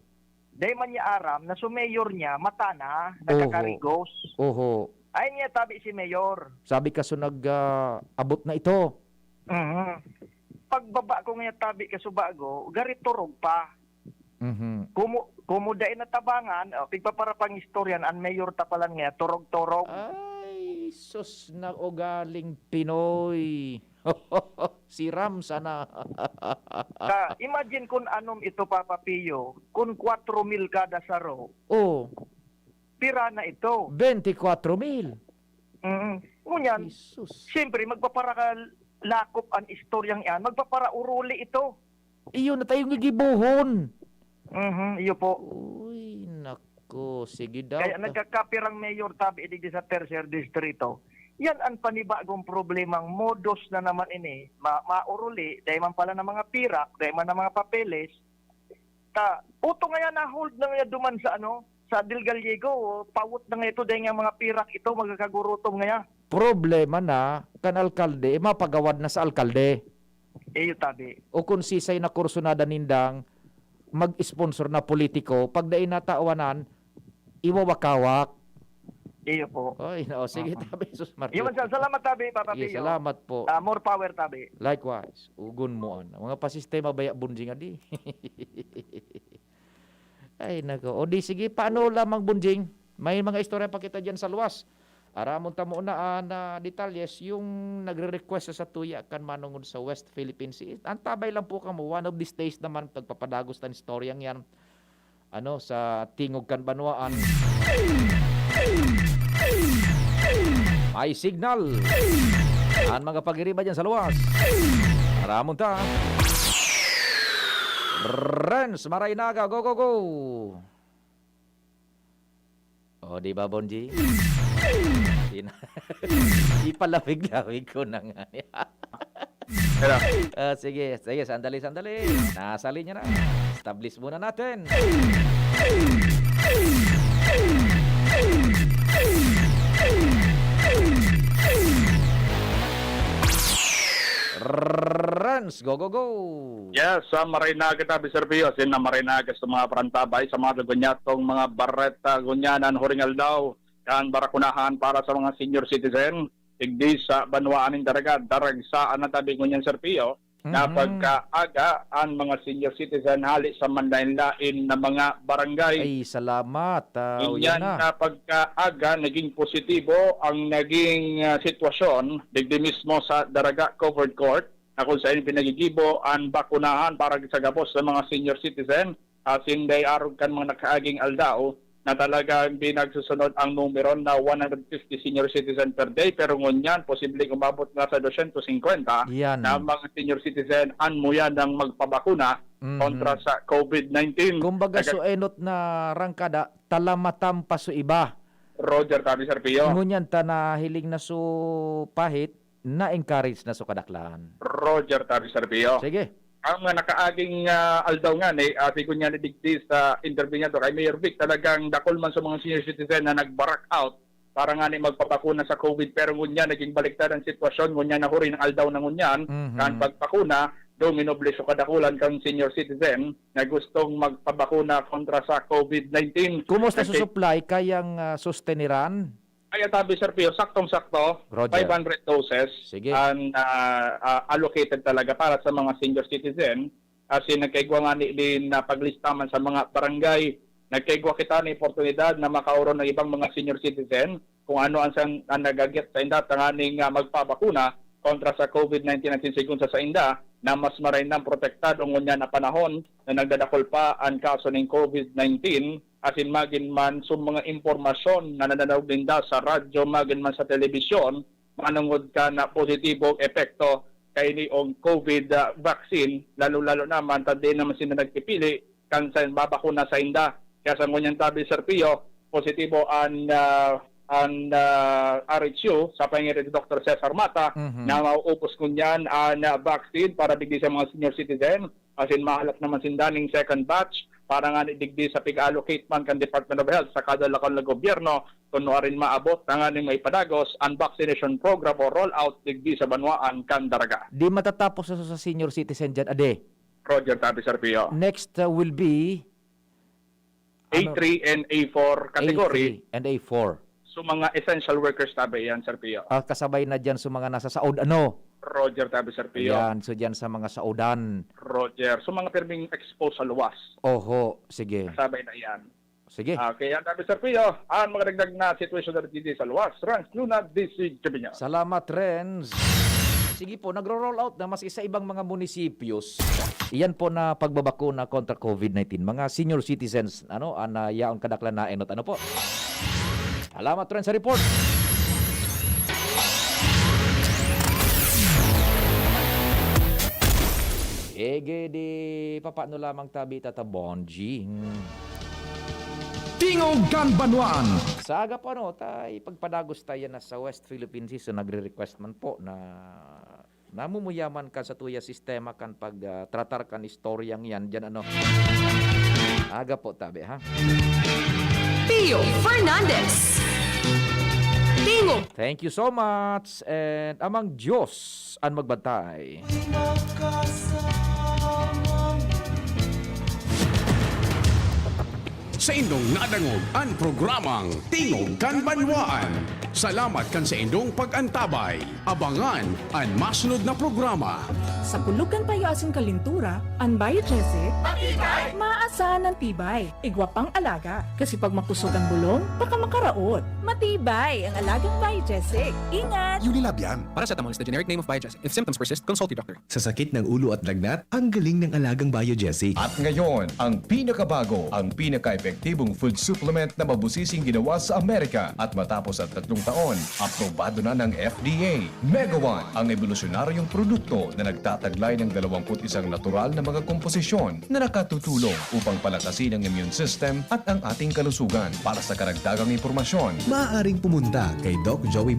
Dahil man niya aram na mayor niya, mata na, nagkakarigos. Oho. Ay niya tabi si mayor. Sabi ka so nag-abot na ito. Pagbaba ko nga tabi ka subago, gariturog pa. Kumuday na tabangan, pigpaparapang istoryan, ang mayor tapalan nga, turog-turog. Ay, sus na ugaling Pinoy. Siram sana. Imagine kung anom ito, Papa Pio, kung 4,000 kada saro, Oh, pira na ito. 24,000. Ngunyan, siyempre, magpapara ka lakop ang istoryang yan, magpapara uruli ito. Iyo na tayong gigibuhon. Iyo po. Uy, nako, sige daw. Kaya nagkakapirang mayor tabi di sa tertiary distrito. Yan ang panibagong problemang modus na naman ini. Mauruli, dahil man pala ng mga pirak, dahil man ng mga papeles. Puto nga yan na hold na nga duman sa sa Del Gallego, pawot na nga ito dahil nga mga pirak ito, magkakagurutom nga yan. Problema na, kan alkalde, mapagawad na sa alkalde. Iyo tabi. O kung sisay na kurso na danindang, mag-sponsor na politiko, pag dain natawanan, iwawakawak. Iyo po. Oy, no, sige tabi, sus Mario. Iyo, salamat tabi, Papa Sige, Pio. salamat po. More power tabi. Likewise, ugon mo an. Mga pasistema baya bunjing adi. Ay nako. O di sige, paano lamang bunjing? May mga istorya pa kita diyan sa luwas. Aramon ta mo na detalyes yung nagre-request sa tuya kan manungod sa West Philippine Sea. Antabay lang po kamo, one of these days naman pagpapadagos tan istoryang yan. Sa tingog kan banwaan. May signal. Ang mga pagiriba dyan sa luwas. Aramon ta. Renz Maraynaga, go, go, go. O, di ba, Bonji? Ipalamig-lamig ko na nga. Sige, sandali. Nasa linya na. Establish muna natin. Rans, go, go, go. Yes, sa Marinaga tabi Serbio, sin na Marinaga sa mga parantabay, sa mga gunyatong mga bareta, gunyanan, horingal daw, kan barakunahan para sa mga senior citizen, igdi sa banwaan ng darag sa anatabi gunyan Serbio, na pagkaaga ang mga senior citizen hali sa mandain-lain na mga barangay. Ay, salamat. Yan na pagkaaga naging positibo ang naging sitwasyon digdi mismo sa Daraga Covered Court na kung saan pinagigibo ang bakunahan para sa gabos sa mga senior citizen as in day arog kan mga nakaaging aldao na talagang binagsusunod ang numero na 150 senior citizen per day pero ngunyan posibleng umabot nga sa 250 na mga senior citizen anmuyan ng magpabakuna kontra sa COVID-19. Kumbaga suenot na rangkada talamatam pa su iba. Roger tabi Serpio. Ngunyan ta na hiling na su pahit na encourage na su kadaklan. Roger tabi Serpio. Sige. Ang nakaaging aldaw nga ati ko niya nadigdi sa interview niya to kay Mayor Vic, talagang dakol man sa mga senior citizen na nag-barak out para nga magpapakuna sa COVID pero ngunya naging baliktad ang sitwasyon, ngunya nahuri ng aldaw na ngunyan kan pagpakuna dominoble so kadakulan kang senior citizen na gustong magpabakuna kontra sa COVID-19. Kumusta sa supply kayang susteniran? Kaya tabi Serpio, saktong-sakto, Roger. 500 doses and allocated talaga para sa mga senior citizen. Kasi nagkaigwa nga din na paglistaman sa mga barangay. Nagkaigwa kita ng oportunidad na makauron ng ibang mga senior citizen kung ano ang nagagit sa inda tanganing magpabakuna kontra sa COVID-19 at sigun sa inda na mas maray ng protektado ngunyan na panahon na nagdadakol pa ang kaso ng COVID-19 asin magin man sa mga impormasyon na nananaw din sa radyo, magin man sa telebisyon, manungod ka na positibong epekto kay niong COVID vaccine, lalo-lalo naman, tadi naman sila nagpipili, kan sa babakuna sa inda. Kaya sa ngunyan tabi, Sir Pio, positibo ang RHU sa pangyayari ni Dr. Cesar Mata na mauupos kunyan ang vaccine para digdi sa mga senior citizen, asin mahalap naman sindaning second batch, para nga digdi sa pig-allocate man kan Department of Health sa kada lokal na gobyerno kung rin maabot na nga may padagos ang vaccination program o rollout digdi sa banwaan kan Daraga. Di matatapos sa senior citizen dyan, ade. Roger tabi Serpio. Next will be A3 and A4 category. A3 and A4. So mga essential workers tabi yan Serpio. Kasabay na dyan sa mga nasa saod Roger tabi Serpio. Yan, so dyan sa mga saudan. Roger. So mga perming exposed sa luwas. Oho, sige. Kasabay na yan. Sige. Kaya tabi Serpio, ang mga dagdag na sitwasyon na dito sa luwas. Rans Luna, DC Cabinet. Salamat, Renz. sige po, nagro-roll out na mas sa ibang mga munisipios. Iyan po na pagbabakuna kontra COVID-19. Mga senior citizens, yaon kadaklan na enot. Ano po? Salamat rin sa report. Ege di papano lamang tabi tatabonji. Tingog kan Banwaan. Sa aga po tay pagpadagos tayo na sa West Philippine Sea, so nagre-request man po na namumuyaman ka sa tuya sistema kan pag tratar kan istoryang yan dyan aga po tabi ha. Pio Fernandez. Tingog. Thank you so much and amang Diyos ang magbantay. Sa indong nadangog ang programang Tingog kan Banwaan. Salamat kan sa indong pag-antabay. Abangan ang masunod na programa. Sa pulugan payo asin kalintura, ang biogesic, maasahan ng tibay, igwapang alaga. Kasi pag makusog ang bulong, baka makaraot. Matibay ang alagang biogesic. Ingat! Unilab yan. Paracetamol is the generic name of Biogesic. If symptoms persist, consult your doctor. Sa sakit ng ulo at lagnat, ang galing ng alagang Biogesic. At ngayon, ang pinakabago, ang pinaka-epektibong food supplement na mabusising ginawa sa Amerika at matapos at 3 taon, aprobado na ng FDA. Mega One, ang evolusyonaryong produkto na nagtataglay ng 21 natural na mga komposisyon na nakatutulong upang palakasin ang immune system at ang ating kalusugan. Para sa karagdagang impormasyon, Maaaring pumunta kay Doc Joey